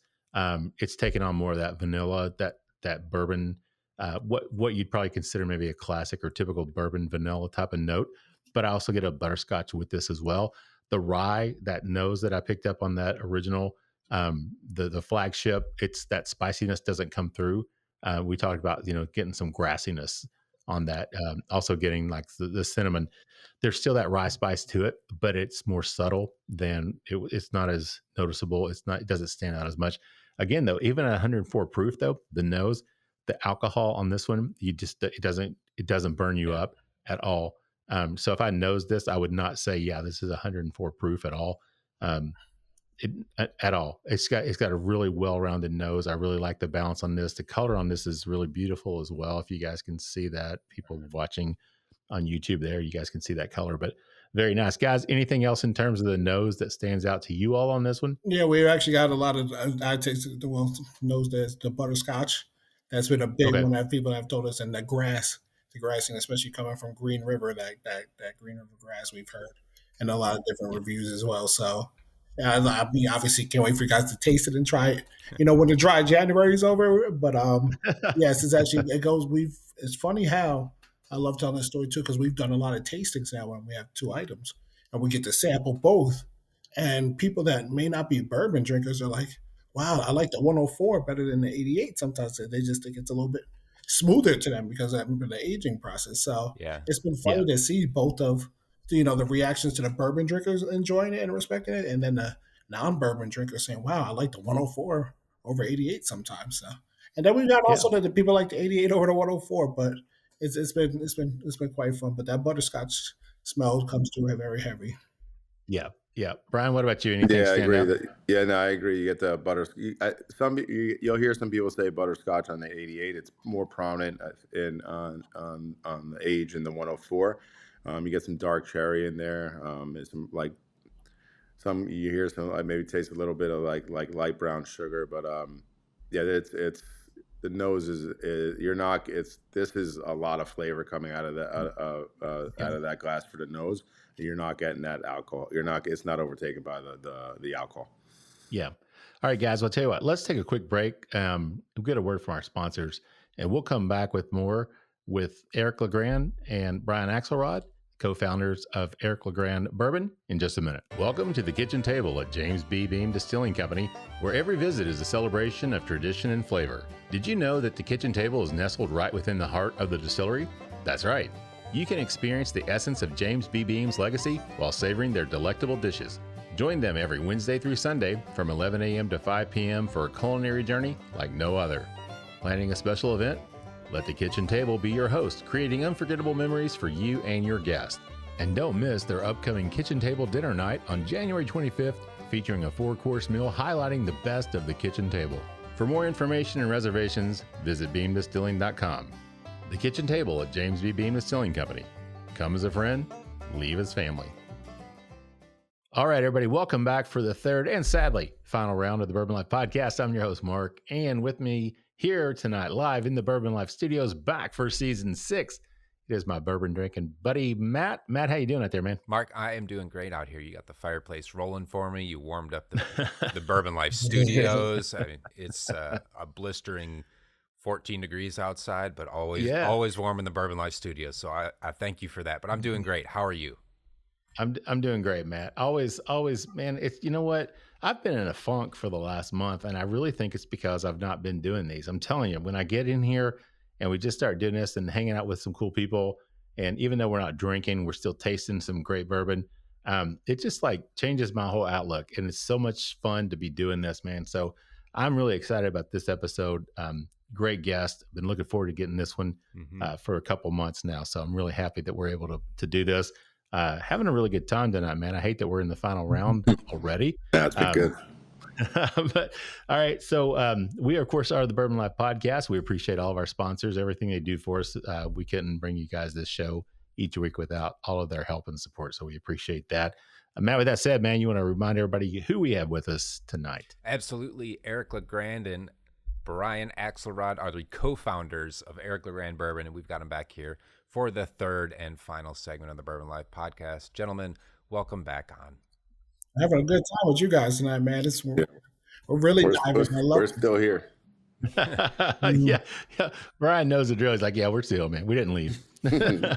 It's taken on more of that vanilla, that bourbon. What you'd probably consider maybe a classic or typical bourbon vanilla type of note, but I also get a butterscotch with this as well. The rye, that nose that I picked up on that original, the flagship, it's that spiciness doesn't come through. We talked about, getting some grassiness on that. Also getting like the cinnamon. There's still that rye spice to it, but it's more subtle than it's not as noticeable. It doesn't stand out as much. Again, though, even at 104 proof, though, the nose, the alcohol on this one, it doesn't burn you up at all. So if I nose this, I would not say, this is 104 proof at all. At all. It's got a really well-rounded nose. I really like the balance on this. The color on this is really beautiful as well. If you guys can see that, people watching on YouTube there, you guys can see that color, but very nice. Guys, anything else in terms of the nose that stands out to you all on this one? Yeah, we actually got a lot of, I tasted nose, there's the butterscotch. That's been a big one that people have told us, and the grassing, especially coming from Green River, that Green River grass we've heard, and a lot of different reviews as well. So I obviously can't wait for you guys to taste it and try it, when the dry January is over. But yes, it's funny how I love telling this story too, because we've done a lot of tastings now when we have 2 items and we get to sample both. And people that may not be bourbon drinkers are like, wow, I like the 104 better than the 88. Sometimes they just think it's a little bit smoother to them because of the aging process. So it's been funny to see both of the reactions to the bourbon drinkers enjoying it and respecting it, and then the non-bourbon drinkers saying, wow, I like the 104 over 88 sometimes. So, and then we've got also that the people like the 88 over the 104, but it's been quite fun. But that butterscotch smell comes through very heavy. Yeah. Yeah. Brian, what about you? Anything I agree. out? I agree. You get the you'll hear some people say butterscotch on the 88. It's more prominent on the age in the 104. You get some dark cherry in there. You hear some maybe taste a little bit of like light brown sugar, but it's the nose is this is a lot of flavor coming out of that out of that glass for the nose. You're not getting that alcohol. It's not overtaken by the alcohol. Yeah. All right, guys, I'll tell you what, let's take a quick break. We'll get a word from our sponsors, and we'll come back with more with Eric LeGrand and Brian Axelrod, co-founders of Eric LeGrand Bourbon, in just a minute. Welcome to the kitchen table at James B. Beam Distilling Company, where every visit is a celebration of tradition and flavor. Did you know that the kitchen table is nestled right within the heart of the distillery? That's right. You can experience the essence of James B. Beam's legacy while savoring their delectable dishes. Join them every Wednesday through Sunday from 11 a.m. to 5 p.m. for a culinary journey like no other. Planning a special event? Let the kitchen table be your host, creating unforgettable memories for you and your guests. And don't miss their upcoming kitchen table dinner night on January 25th, featuring a 4-course meal highlighting the best of the kitchen table. For more information and reservations, visit beamdistilling.com. The Kitchen Table at James B. Beam Distilling Company. Come as a friend, leave as family. All right, everybody, welcome back for the third and sadly final round of the Bourbon Life Podcast. I'm your host, Mark, and with me here tonight live in the Bourbon Life Studios, back for season 6, it is my bourbon drinking buddy, Matt. Matt, how you doing out there, man? Mark, I am doing great out here. You got the fireplace rolling for me. You warmed up the Bourbon Life Studios. I mean, it's a blistering 14 degrees outside, but always warm in the Bourbon Life Studios. So I thank you for that. But I'm doing great. How are you? I'm doing great, Matt. Always, man. It's, you know what? I've been in a funk for the last month, and I really think it's because I've not been doing these. I'm telling you, when I get in here and we just start doing this and hanging out with some cool people, and even though we're not drinking, we're still tasting some great bourbon. It just like changes my whole outlook, and it's so much fun to be doing this, man. So I'm really excited about this episode. Great guest. Been looking forward to getting this one for a couple months now. So I'm really happy that we're able to do this. Having a really good time tonight, man. I hate that we're in the final round already. That's been good. But all right. So we, of course, are the Bourbon Life Podcast. We appreciate all of our sponsors, everything they do for us. We couldn't bring you guys this show each week without all of their help and support. So we appreciate that. Matt, with that said, man, you want to remind everybody who we have with us tonight? Absolutely. Eric LeGrand and Biran Axelrod are the co-founders of Eric LeGrand Bourbon, and we've got them back here for the third and final segment of the Bourbon Life Podcast. Gentlemen, welcome back on. Having a good time with you guys tonight, man. We're really diving. We're still here. Yeah. Brian knows the drill. He's like, yeah, we're still, man. We didn't leave. Yeah,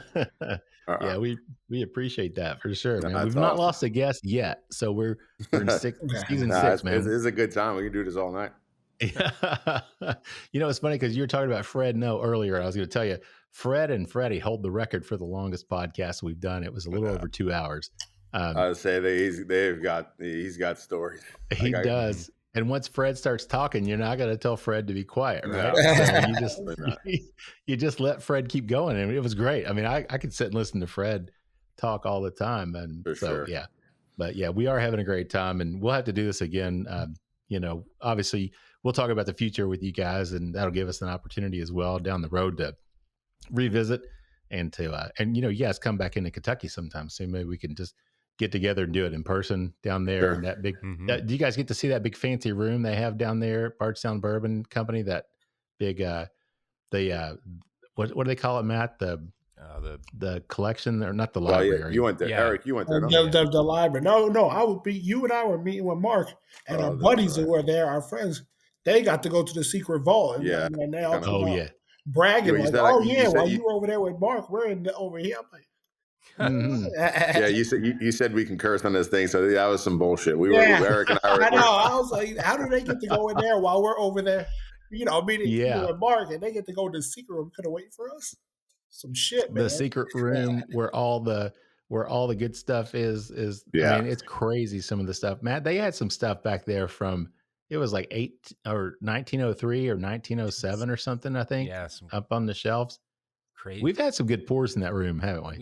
we appreciate that for sure, man. That's We've not lost a guest yet, so we're in season 6, man. This is a good time. We can do this all night. You know, it's funny because you were talking about Fred No earlier. I was going to tell you, Fred and Freddie hold the record for the longest podcast we've done. It was a little over 2 hours. I would say that he's got stories. He does. And once Fred starts talking, you're not going to tell Fred to be quiet, right? No. So you just let Fred keep going. And it was great. I mean, I could sit and listen to Fred talk all the time. And for sure. Yeah. But yeah, we are having a great time, and we'll have to do this again. You know, obviously we'll talk about the future with you guys, and that'll give us an opportunity as well down the road to revisit and you know, you guys come back into Kentucky sometime soon. Maybe we can just get together and do it in person down there. In that big, do you guys get to see that big fancy room they have down there, Bardstown Bourbon Company? That big, what do they call it, Matt? The collection, or not the library? Yeah, you went there, Eric. You went there. The library. No. You and I were meeting with Mark and our buddies who were there, our friends. They got to go to the secret vault, and they all bragging while you were over there with Mark, we're over here. I'm like, yeah, you said we can curse on this thing, so that was some bullshit. We were Eric and I. I know. I was like, how do they get to go in there while we're over there? You know, meeting with Mark, and they get to go to the secret room. Could have waited for us. Some shit, man. The secret room where all the good stuff is. I mean, it's crazy. Some of the stuff, Matt. They had some stuff back there from. It was like 1903 or 1907 or something, I think. Yeah, up on the shelves. Crazy. We've had some good pours in that room, haven't we?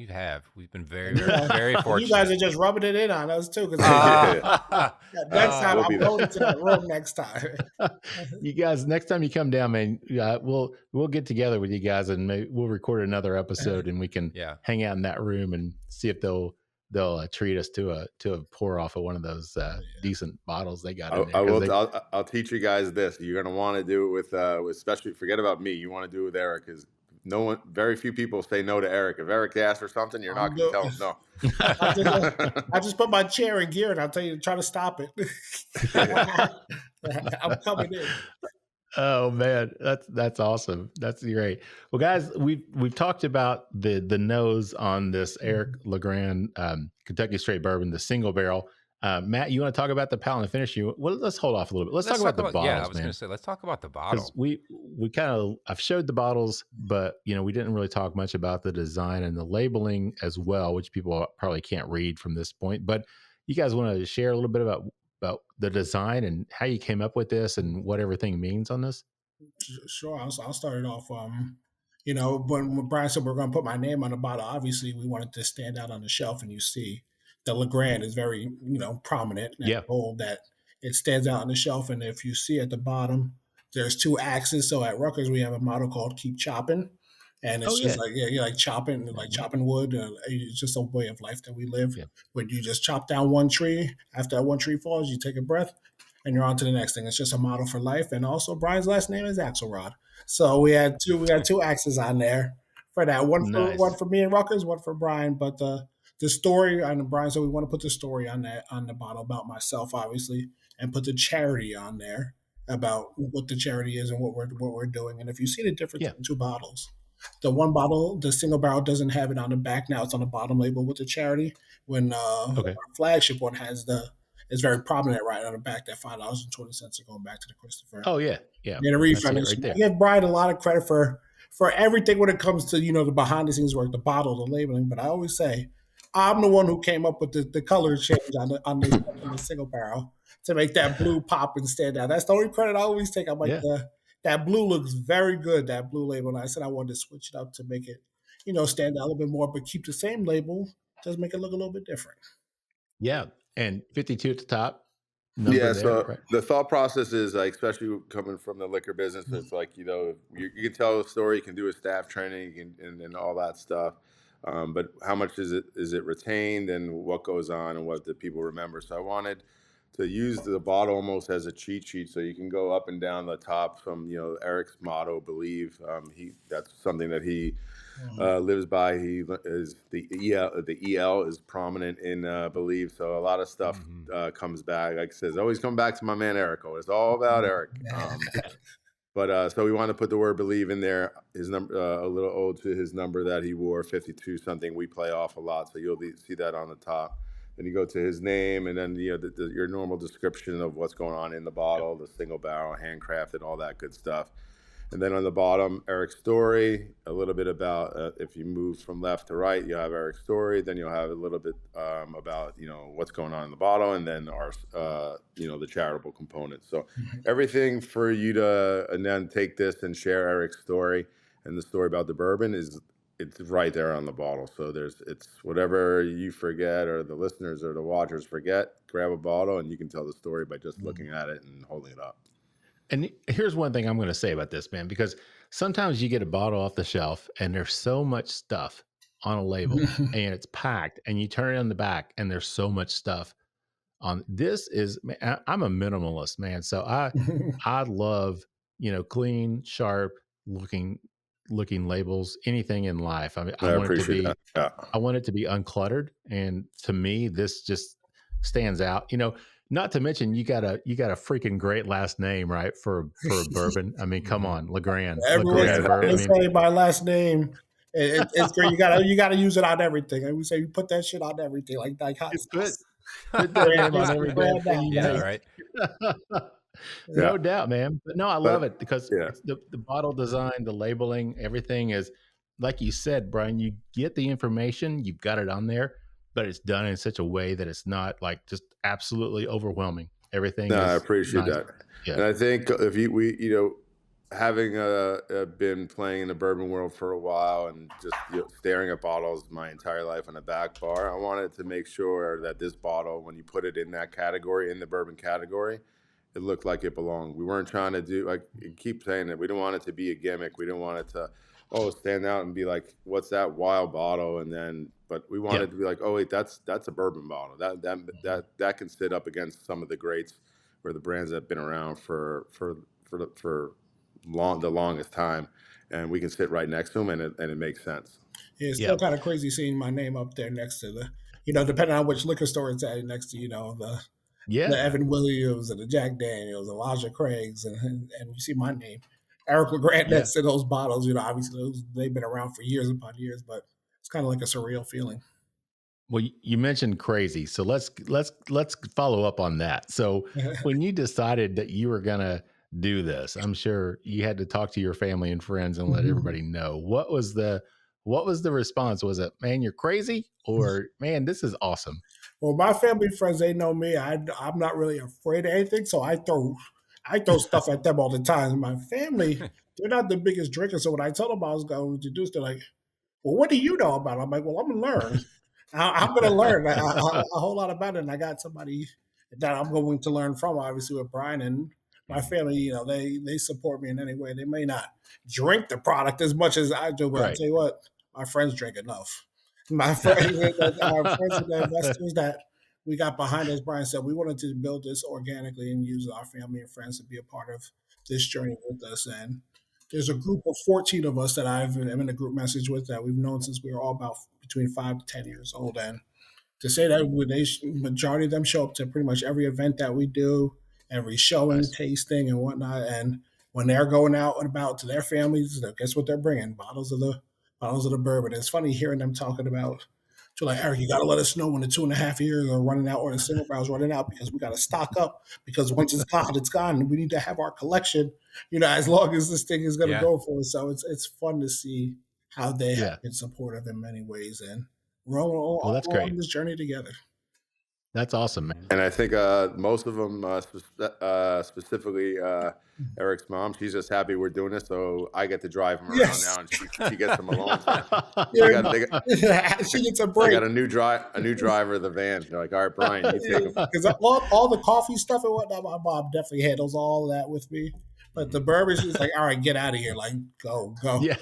We've been very, very, very fortunate. You guys are just rubbing it in on us too. Next time I'm going to that room. Next time, you guys. Next time you come down, man, we'll get together with you guys and maybe we'll record another episode and we can hang out in that room and see if they'll treat us to a pour off of one of those decent bottles they got. I'll teach you guys this. You're gonna want to do it with especially. Forget about me. You want to do it with Eric, because very few people say no to Eric. If Eric asks for something, you're not gonna tell him no. I just put my chair in gear and I'll tell you to try to stop it. I'm coming in. Oh man, that's awesome. That's great. Well, guys, we've talked about the nose on this Eric LeGrand Kentucky Straight Bourbon, the single barrel. Matt, you want to talk about the palate and finish? Let's hold off a little bit. Let's talk about the bottles. Yeah, I was going to say, let's talk about the bottle. We I've showed the bottles, but we didn't really talk much about the design and the labeling as well, which people probably can't read from this point. But you guys want to share a little bit about the design and how you came up with this and what everything means on this? Sure, I'll start it off. When Brian said we're going to put my name on the bottle, obviously we wanted to stand out on the shelf, and you see the LeGrand is very, prominent and bold, that it stands out on the shelf. And if you see at the bottom, there's 2 axes. So at Rutgers, we have a motto called "Keep Chopping," and it's like chopping, chopping wood. It's just a way of life that we live. Yeah. When you just chop down one tree, after that one tree falls, you take a breath, and you're on to the next thing. It's just a model for life. And also, Brian's last name is Axelrod. So we had 2 axes on there for that. One for me and Rutgers, one for Brian. But the story on Brian, so we want to put the story on the bottle about myself, obviously, and put the charity on there about what the charity is and what we're doing. And if you see the difference in 2 bottles, the one bottle, the single barrel, doesn't have it on the back. Now it's on the bottom label with the charity. When our flagship one it's very prominent right on the back, that $5.20 are going back to the Christopher. Oh, yeah. And a refund. I give Brian a lot of credit for everything when it comes to, the behind the scenes work, the bottle, the labeling. But I always say, I'm the one who came up with the color change on the single barrel to make that blue pop and stand out. That's the only credit I always take. I'm like, that blue looks very good, that blue label. And I said I wanted to switch it up to make it, stand out a little bit more, but keep the same label, just make it look a little bit different. Yeah. And 52 at the top. So the thought process is, like, especially coming from the liquor business, it's like, you can tell a story, you can do a staff training and all that stuff. But how much is it retained, and what goes on and what do people remember? So I wanted to use the bottle almost as a cheat sheet, so you can go up and down the top from, Eric's motto, believe. That's something that he lives by. He is the EL is prominent in believe. So a lot of stuff comes back. Like I says, always come back to my man Eric. It's all about Eric. But so we want to put the word believe in there. His number, a little ode to his number that he wore, 52, something we play off a lot. So you'll see that on the top. Then you go to his name, and then your normal description of what's going on in the bottle, the single barrel, handcrafted, all that good stuff. And then on the bottom, Eric's story, a little bit about if you move from left to right, you have Eric's story. Then you'll have a little bit about, what's going on in the bottle, and then our, the charitable component. So everything for you to, and then take this and share Eric's story and the story about the bourbon it's right there on the bottle. So it's whatever you forget, or the listeners or the watchers forget, grab a bottle and you can tell the story by just looking at it and holding it up. And here's one thing I'm going to say about this, man, because sometimes you get a bottle off the shelf and there's so much stuff on a label and it's packed, and you turn it on the back and there's so much stuff on this. I'm a minimalist, man. So I love, clean, sharp looking labels, anything in life. I mean, I want it to be uncluttered. And to me, this just stands out, not to mention you got a freaking great last name, right? For a bourbon. I mean, come on, LeGrand. Everyone say my last name. It's great. You gotta use it on everything. And we say you put that shit on everything, like hot sauce. Put that name on everything. Yeah, right. No doubt, man. But no, I love it because the bottle design, the labeling, everything is, like you said, Brian, you get the information, you've got it on there, but it's done in such a way that it's not like just absolutely overwhelming. Everything. I appreciate that. Yeah. And I think if having been playing in the bourbon world for a while and just staring at bottles my entire life on the back bar, I wanted to make sure that this bottle, when you put it in that category, in the bourbon category, it looked like it belonged. We weren't trying to do, like, you keep saying that, we didn't want it to be a gimmick. We didn't want it to, stand out and be like, what's that wild bottle? And then, but we wanted to be like, oh wait, that's a bourbon bottle. That can sit up against some of the greats, or the brands that have been around for the longest time, and we can sit right next to them, and it makes sense. Yeah, it's still kind of crazy seeing my name up there next to the, depending on which liquor store it's at, next to, the Evan Williams and the Jack Daniels, Elijah Craig's, and you see my name, Eric LeGrand, next to those bottles. Obviously they've been around for years upon years, but it's kind of like a surreal feeling. Well, you mentioned crazy, so let's follow up on that. So when you decided that you were gonna do this, I'm sure you had to talk to your family and friends and let everybody know. What was the response? Was it, man, you're crazy, or man, this is awesome? Well, my family friends, they know me. I'm not really afraid of anything, so I throw stuff at them all the time. My family, they're not the biggest drinkers, so when I told them I was going to do this, they're like, "Well, what do you know about it?" I'm like, "Well, I'm gonna learn. I'm gonna learn a whole lot about it." And I got somebody that I'm going to learn from, obviously with Brian and my family. They support me in any way. They may not drink the product as much as I do, but I'll Right. tell you what, my friends drink enough. My friends, our friends and the investors that we got behind us, Brian said we wanted to build this organically and use our family and friends to be a part of this journey with us. And there's a group of 14 of us that I'm in a group message with that we've known since we were all about between 5 to 10 years old. And to say that majority of them show up to pretty much every event that we do, every showing, Nice. tasting, and whatnot. And when they're going out and about to their families, guess what they're bringing? Bottles of the bourbon. It's funny hearing them talking about. So like, Eric, you got to let us know when the 2.5 years are running out or the single barrel's running out because we got to stock up because once it's gone, it's gone. And we need to have our collection, as long as this thing is going to go for us. So it's fun to see how they have been supportive in many ways. And we're all that's great. on this journey together. That's awesome, man. And I think most of them, specifically Eric's mom, she's just happy we're doing this, so I get to drive him around now, and she gets him alone. She gets a break. I got a new driver of the van. They're like, all right, Brian, you take him. Because all the coffee stuff and whatnot, my mom definitely handles all that with me. But the bourbon, she's like, all right, get out of here. Like, go. Yeah.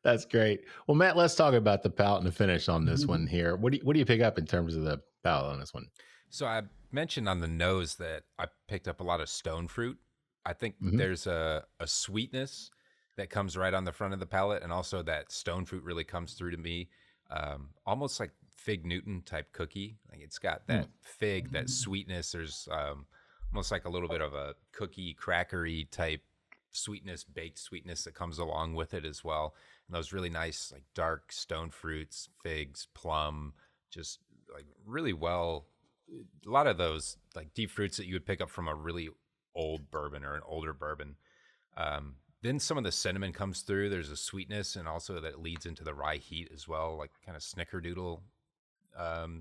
That's great. Well, Matt, let's talk about the palate and the finish on this one here. What do you pick up in terms of the palate on this one? So I mentioned on the nose that I picked up a lot of stone fruit. I think there's a sweetness that comes right on the front of the palate, and also that stone fruit really comes through to me, almost like Fig Newton type cookie. Like it's got that fig, that sweetness. There's almost like a little bit of a cookie crackery type sweetness, baked sweetness that comes along with it as well. And those really nice, like dark stone fruits, figs, plum, just like really well. A lot of those like deep fruits that you would pick up from a really old bourbon or an older bourbon. Then some of the cinnamon comes through. There's a sweetness, and also that leads into the rye heat as well, like kind of snickerdoodle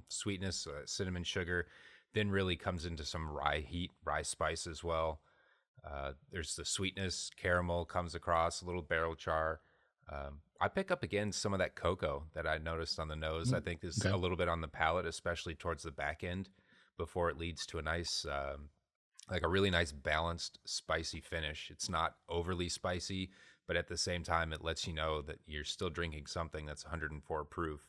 sweetness, cinnamon sugar. Then really comes into some rye heat, rye spice as well. There's the sweetness, caramel comes across, a little barrel char. I pick up again some of that cocoa that I noticed on the nose. I think is a little bit on the palate, especially towards the back end, before it leads to a nice, like a really nice balanced spicy finish. It's not overly spicy, but at the same time, it lets you know that you're still drinking something that's 104 proof.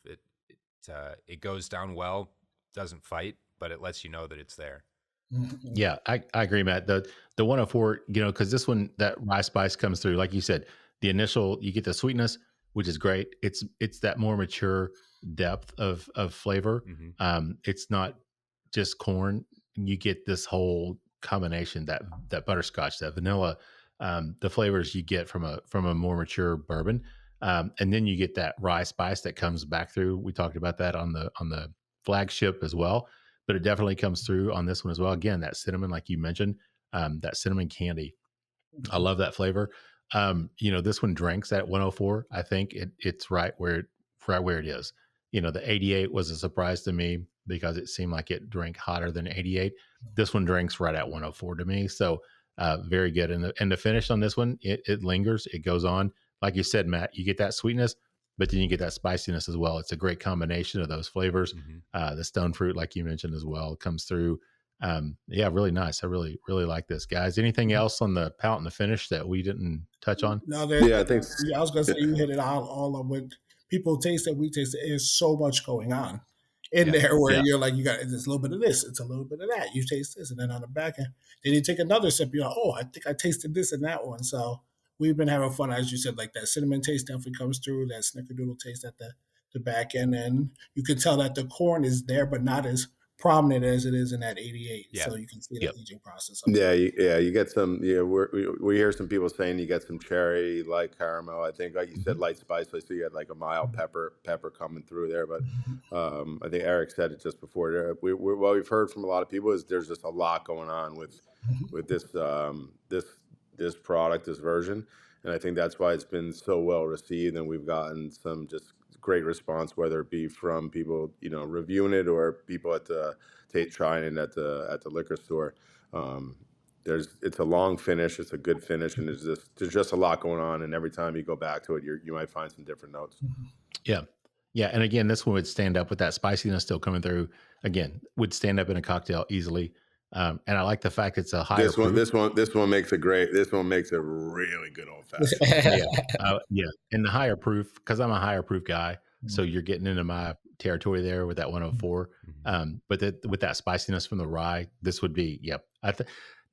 It goes down well, doesn't fight, but it lets you know that it's there. Yeah, I agree, Matt. The 104, because this one, that rye spice comes through, like you said, the initial, you get the sweetness, which is great. It's that more mature depth of flavor. It's not just corn. You get this whole combination, that butterscotch, that vanilla, the flavors you get from a more mature bourbon. And then you get that rye spice that comes back through. We talked about that on the flagship as well, but it definitely comes through on this one as well. Again, that cinnamon, like you mentioned, that cinnamon candy. I love that flavor. This one drinks at 104. I think it's right where it is. The 88 was a surprise to me because it seemed like it drank hotter than 88. This one drinks right at 104 to me. So very good. And the finish on this one, it lingers, it goes on. Like you said, Matt, you get that sweetness, but then you get that spiciness as well. It's a great combination of those flavors. The stone fruit, like you mentioned as well, comes through. Really nice. I really, really like this, guys. Anything else on the palate and the finish that we didn't touch on? No, I think. I was going to say you hit it all of what people taste that we taste. There's so much going on in there where you're like, you got it's a little bit of this, it's a little bit of that. You taste this, and then on the back end, then you take another sip. You're like, oh, I think I tasted this and that one. So we've been having fun, as you said, like that cinnamon taste definitely comes through. That snickerdoodle taste at the back end, and you can tell that the corn is there, but not as prominent as it is in that 88. So you can see the aging process. You get some. We hear some people saying you get some cherry, light caramel. I think, like you said, light spice. So you had like a mild pepper coming through there. But I think Eric said it just before. What we've heard from a lot of people is there's just a lot going on with this this product, this version, and I think that's why it's been so well received, and we've gotten some just great response, whether it be from people, reviewing it or people at the trying it at the liquor store. It's a long finish, it's a good finish, and there's just a lot going on. And every time you go back to it, you might find some different notes. Yeah. Yeah. And again, this one would stand up with that spiciness still coming through. Again, would stand up in a cocktail easily. And I like the fact it's a higher proof. This one makes a really good old fashioned. Yeah. And the higher proof, because I'm a higher proof guy. So you're getting into my territory there with that 104. But with that spiciness from the rye, this would be,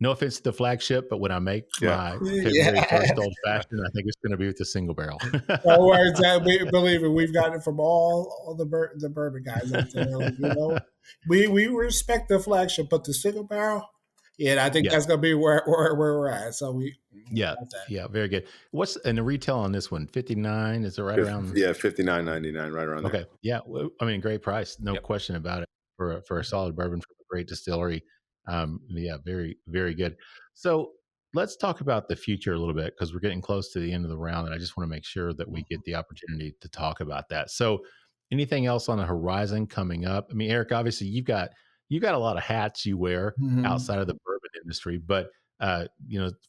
no offense to the flagship, but when I make my February 1st old fashioned, I think it's going to be with the single barrel. No worries, believe it. We've gotten it from all the bourbon guys out there. We respect the flagship, but the single barrel, I think that's going to be where we're at. So very good. What's in the retail on this one? 59? Is it right around? Yeah, $59.99, right around there. Okay, yeah. I mean, great price, no question about it for a solid bourbon from a great distillery. Very, very good. So let's talk about the future a little bit, because we're getting close to the end of the round, and I just want to make sure that we get the opportunity to talk about that. So anything else on the horizon coming up? I mean, Eric, obviously you've got a lot of hats you wear outside of the bourbon industry, but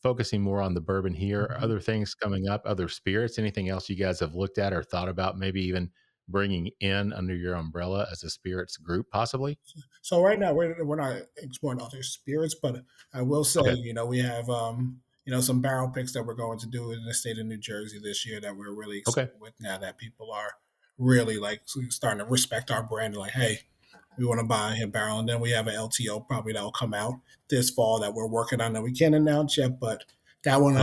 focusing more on the bourbon here, other things coming up, other spirits, anything else you guys have looked at or thought about, maybe even bringing in under your umbrella as a spirits group, possibly? So right now we're not exploring other spirits, but I will say, we have some barrel picks that we're going to do in the state of New Jersey this year that we're really excited with, now that people are really starting to respect our brand and hey, we want to buy a barrel. And then we have an LTO probably that will come out this fall that we're working on that we can't announce yet, but that one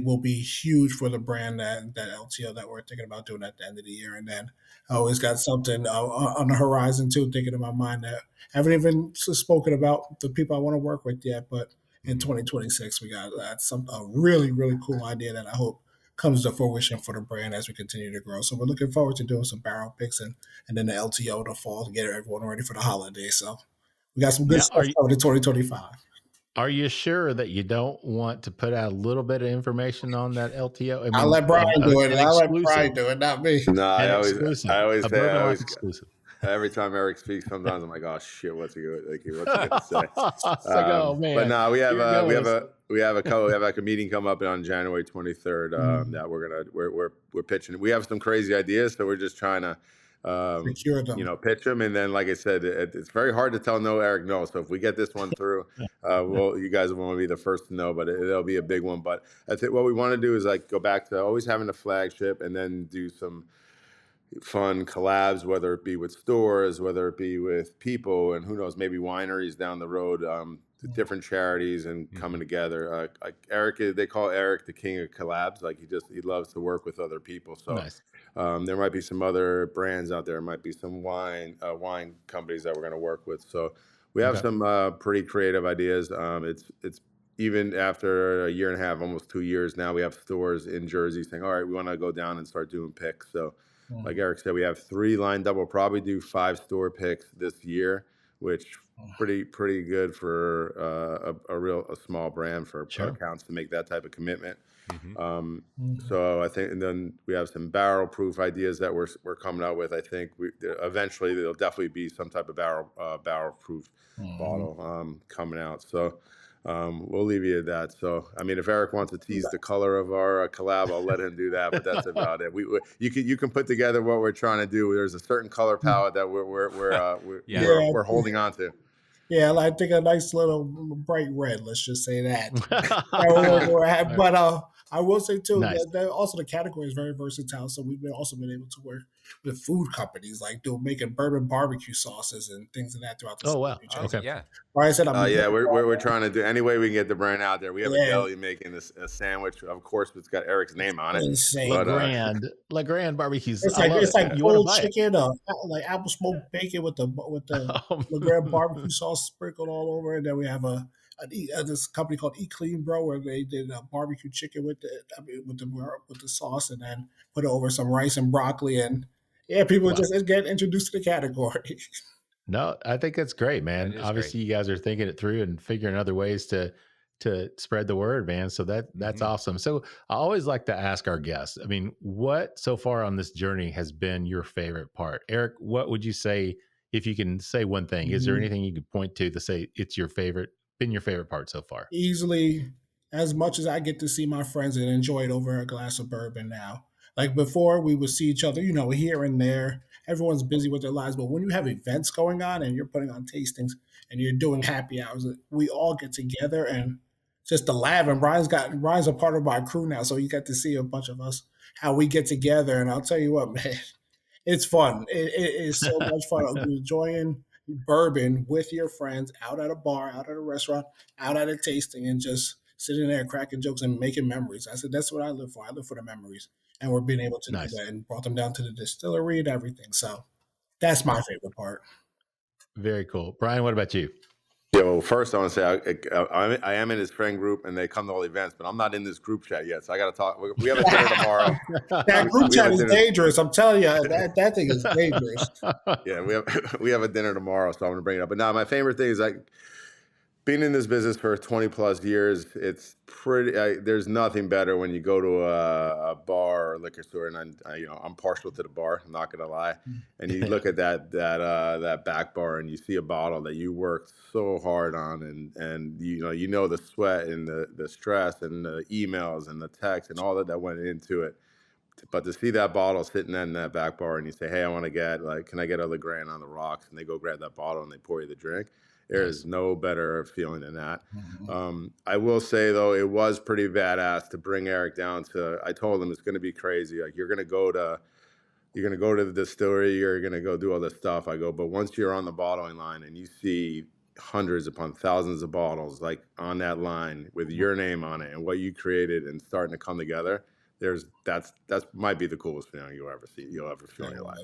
will be huge for the brand, that LTO that we're thinking about doing at the end of the year. And then I always got something on the horizon too, thinking in my mind that I haven't even spoken about the people I want to work with yet. But in 2026, we got a really, really cool idea that I hope comes to fruition for the brand as we continue to grow. So we're looking forward to doing some barrel picks and then the LTO to fall to get everyone ready for the holidays. So we got some good stuff coming in 2025. Are you sure that you don't want to put out a little bit of information on that LTO? I mean, I'll let Brian do it. I'll let Brian do it, not me. No, I always say exclusive. Every time Eric speaks, sometimes I'm like, oh shit, what's he going to say? Oh man! But no, we have a meeting come up on January 23rd that we're pitching. We have some crazy ideas, so we're just trying to secure them. Pitch them. And then, like I said, it's very hard to tell Eric no. So if we get this one through, you guys will be the first to know, but it'll be a big one. But I think what we want to do is go back to always having a flagship and then do some fun collabs, whether it be with stores, whether it be with people, and who knows, maybe wineries down the road, different charities and coming together. Like Eric, they call Eric the king of collabs. He loves to work with other people. So nice. There might be some other brands out there. There might be some wine companies that we're going to work with. So we have some pretty creative ideas. It's even after a year and a half, almost 2 years now, we have stores in Jersey saying, all right, we want to go down and start doing picks. So like Eric said, we have 3 lined up. We'll probably do 5 store picks this year, which pretty good for a small brand for accounts to make that type of commitment. So I think, and then we have some barrel proof ideas that we're coming out with. I think eventually there'll definitely be some type of barrel proof bottle coming out. So we'll leave you at that. So, I mean, if Eric wants to tease the color of our collab, I'll let him do that, but that's about it. You can put together what we're trying to do. There's a certain color palette that we're holding on to. Yeah, I think a nice little bright red. Let's just say that. But I will say too, that also the category is very versatile. So we've also been able to work with food companies, making bourbon barbecue sauces and things of that throughout the state. Oh wow! Okay. Yeah. I said, we're trying to do any way we can get the brand out there. We have a deli making a sandwich. Of course, it's got Eric's name on it. Insane. LeGrand barbecues. It's like grilled chicken, like apple smoked bacon with the LeGrand barbecue sauce sprinkled all over. And then we have this company called Eat Clean Bro, where they did a barbecue chicken with the sauce, and then put it over some rice and broccoli, and people just get introduced to the category. No, I think that's great, man. Obviously, you guys are thinking it through and figuring other ways to to spread the word, man. So that's awesome. So I always like to ask our guests, I mean, what so far on this journey has been your favorite part? Eric, what would you say, if you can say one thing, is there anything you could point to say it's been your favorite part so far? Easily, as much as I get to see my friends and enjoy it over a glass of bourbon now. Like before, we would see each other, here and there. Everyone's busy with their lives. But when you have events going on and you're putting on tastings and you're doing happy hours, we all get together and just to laugh. And Brian's a part of our crew now. So you get to see a bunch of us, how we get together. And I'll tell you what, man, it's fun. It is so much fun. Enjoying bourbon with your friends out at a bar, out at a restaurant, out at a tasting, and just sitting there cracking jokes and making memories. I said, that's what I live for. I live for the memories. And we're being able to do that and brought them down to the distillery and everything. So that's my favorite part. Very cool. Brian, what about you? First I want to say I am in his friend group and they come to all events, but I'm not in this group chat yet. So I got to talk. We have a dinner tomorrow. That group chat is dangerous. I'm telling you, that thing is dangerous. Yeah, we have a dinner tomorrow, so I'm going to bring it up. But now my favorite thing is being in this business for 20 plus years. It's pretty. There's nothing better when you go to a bar or liquor store, and I'm partial to the bar. I'm not going to lie. And you look at that back bar, and you see a bottle that you worked so hard on, and the sweat and the stress and the emails and the text and all that went into it. But to see that bottle sitting in that back bar, and you say, "Hey, I want to get can I get a LeGrand on the rocks?" And they go grab that bottle and they pour you the drink. There is no better feeling than that. I will say, though, it was pretty badass to bring Eric down to. I told him it's going to be crazy. Like you're going to go to the distillery. You're going to go do all this stuff. I go, but once you're on the bottling line and you see hundreds upon thousands of bottles like on that line with your name on it and what you created and starting to come together, that's might be the coolest feeling you'll ever feel in your life.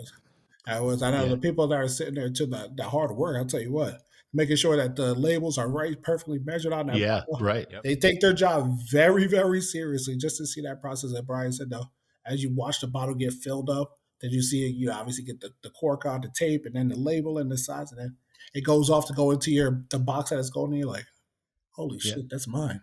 I know the people that are sitting there to the hard work. I'll tell you what. Making sure that the labels are right, perfectly measured on that. Yeah, bottle. right. They take their job very, very seriously. Just to see that process that Brian said, though, as you watch the bottle get filled up, then you see it. You obviously get the cork on the tape, and then the label and the size, and then it goes off to go into the box that it's going in. You're like, holy shit, that's mine.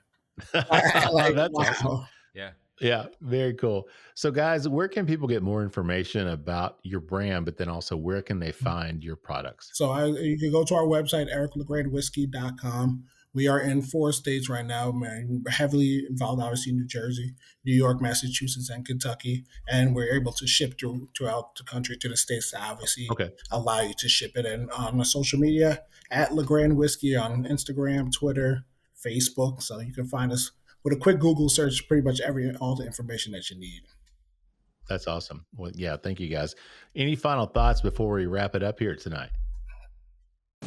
That's wow. awesome. Yeah. Yeah, very cool. So guys, where can people get more information about your brand, but then also where can they find your products? So you can go to our website, ericlegrandwhiskey.com. We are in 4 states right now. We're heavily involved, obviously, in New Jersey, New York, Massachusetts, and Kentucky. And we're able to ship throughout the country to the states to obviously allow you to ship it. And on the social media, at LeGrand Whiskey on Instagram, Twitter, Facebook. So you can find us with a quick Google search, pretty much all the information that you need. That's awesome. Well, yeah, thank you guys. Any final thoughts before we wrap it up here tonight?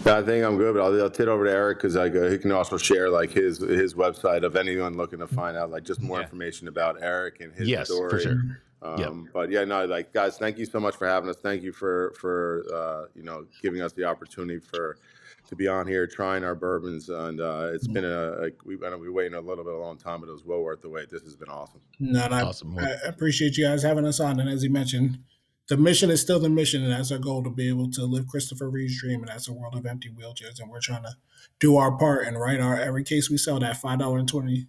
I think I'm good, but I'll tit over to Eric because he can also share his website of anyone looking to find out just more information about Eric and his story. For sure. But guys, thank you so much for having us. Thank you for giving us the opportunity to be on here trying our bourbons, and it's been we've been waiting a long time, but it was well worth the wait. This has been awesome. Awesome. I appreciate you guys having us on, and as you mentioned, the mission is still the mission, and that's our goal, to be able to live Christopher Reeve's dream, and that's a world of empty wheelchairs, and we're trying to do our part and write every case we sell that $5.20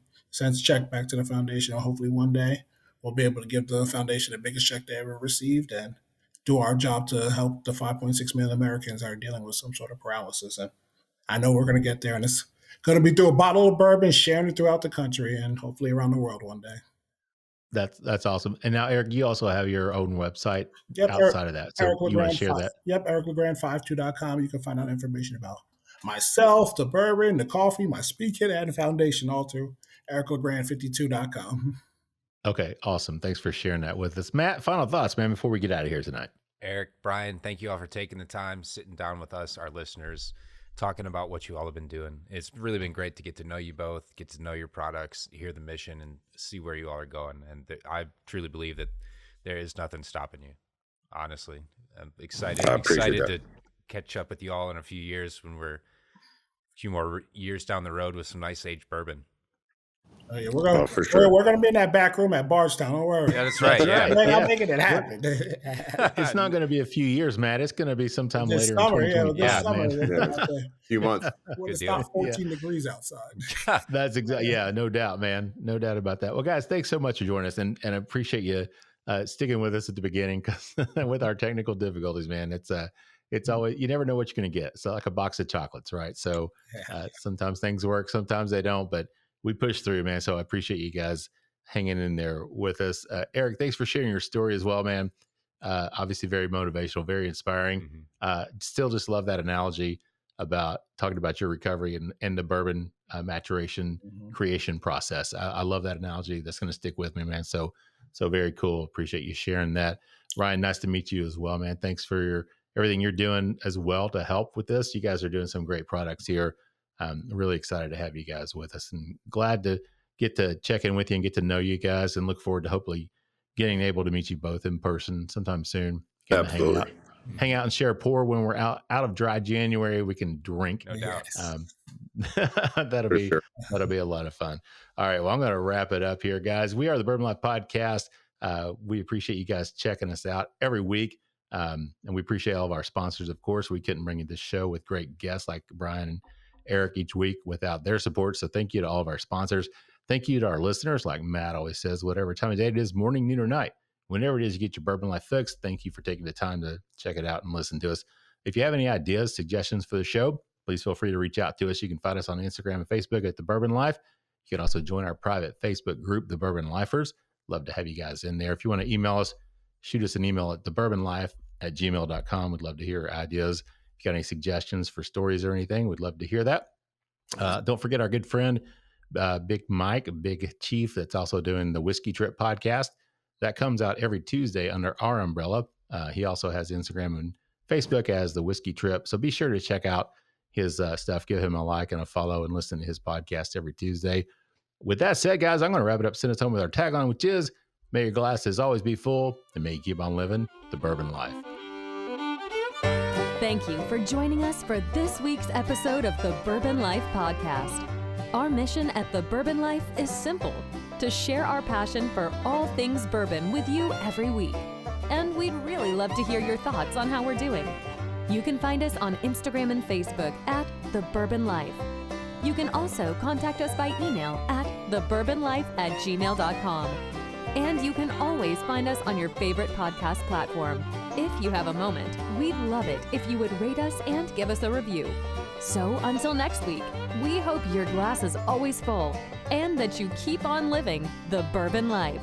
check back to the foundation, and hopefully one day we'll be able to give the foundation the biggest check they ever received and do our job to help the 5.6 million Americans that are dealing with some sort of paralysis. And I know we're going to get there, and it's going to be through a bottle of bourbon, sharing it throughout the country and hopefully around the world one day. That's awesome. And now, Eric, you also have your own website outside of that. So you want to share that? Yep, ericlegrand52.com. You can find out information about myself, the bourbon, the coffee, my speak kit, and the foundation, all through ericlegrand52.com. Okay, awesome. Thanks for sharing that with us. Matt, final thoughts, man, before we get out of here tonight. Eric, Brian, thank you all for taking the time, sitting down with us, our listeners, talking about what you all have been doing. It's really been great to get to know you both, get to know your products, hear the mission, and see where you all are going. And I truly believe that there is nothing stopping you. Honestly, I'm excited to catch up with you all in a few years when we're a few more years down the road with some nice aged bourbon. Oh, yeah, we're gonna for sure. we're gonna be in that back room at Bardstown. Don't worry. Yeah, that's right. Yeah. I'm making it happen. It's not going to be a few years, Matt. It's going to be sometime This later summer, in 2025, this summer, man. A few months. when it's deal. not 14 degrees outside. That's exactly, yeah, no doubt, man. No doubt about that. Well, guys, thanks so much for joining us, and I appreciate you sticking with us at the beginning, because with our technical difficulties, man, it's always, you never know what you're going to get. So like a box of chocolates, right? So sometimes things work, sometimes they don't, but we push through, man. So I appreciate you guys hanging in there with us. Eric, thanks for sharing your story as well, man. Obviously very motivational, very inspiring. Still just love that analogy about talking about your recovery and the bourbon maturation creation process. I love that analogy. That's going to stick with me, man. So very cool. Appreciate you sharing that. Ryan, nice to meet you as well, man. Thanks for everything you're doing as well to help with this. You guys are doing some great products here. I'm really excited to have you guys with us, and glad to get to check in with you and get to know you guys, and look forward to hopefully getting able to meet you both in person sometime soon. Absolutely. Hang out and share a pour when we're out of dry January. We can drink. No doubt. That'll be a lot of fun. All right. Well, I'm going to wrap it up here, guys. We are the Bourbon Life Podcast. We appreciate you guys checking us out every week. And we appreciate all of our sponsors. Of course, we couldn't bring you this show with great guests like Brian and Eric each week without their support. So thank you to all of our sponsors. Thank you to our listeners. Like Matt always says, whatever time of day it is, morning, noon, or night, whenever it is you get your Bourbon Life fix, thank you for taking the time to check it out and listen to us. If you have any ideas, suggestions for the show, please feel free to reach out to us. You can find us on Instagram and Facebook at The Bourbon Life. You can also join our private Facebook group, The Bourbon Lifers. Love to have you guys in there. If you want to email us, shoot us an email at thebourbonlife@gmail.com. We'd love to hear your ideas. If you got any suggestions for stories or anything, we'd love to hear that. Don't forget our good friend, Big Mike, Big Chief, that's also doing the Whiskey Trip podcast. That comes out every Tuesday under our umbrella. He also has Instagram and Facebook as the Whiskey Trip. So be sure to check out his stuff. Give him a like and a follow, and listen to his podcast every Tuesday. With that said, guys, I'm going to wrap it up. Send us home with our tagline, which is, may your glasses always be full, and may you keep on living the bourbon life. Thank you for joining us for this week's episode of the Bourbon Life Podcast. Our mission at the Bourbon Life is simple: to share our passion for all things bourbon with you every week. And we'd really love to hear your thoughts on how we're doing. You can find us on Instagram and Facebook at The Bourbon Life. You can also contact us by email at thebourbonlife@gmail.com. And you can always find us on your favorite podcast platform. If you have a moment, we'd love it if you would rate us and give us a review. So until next week, we hope your glass is always full and that you keep on living the bourbon life.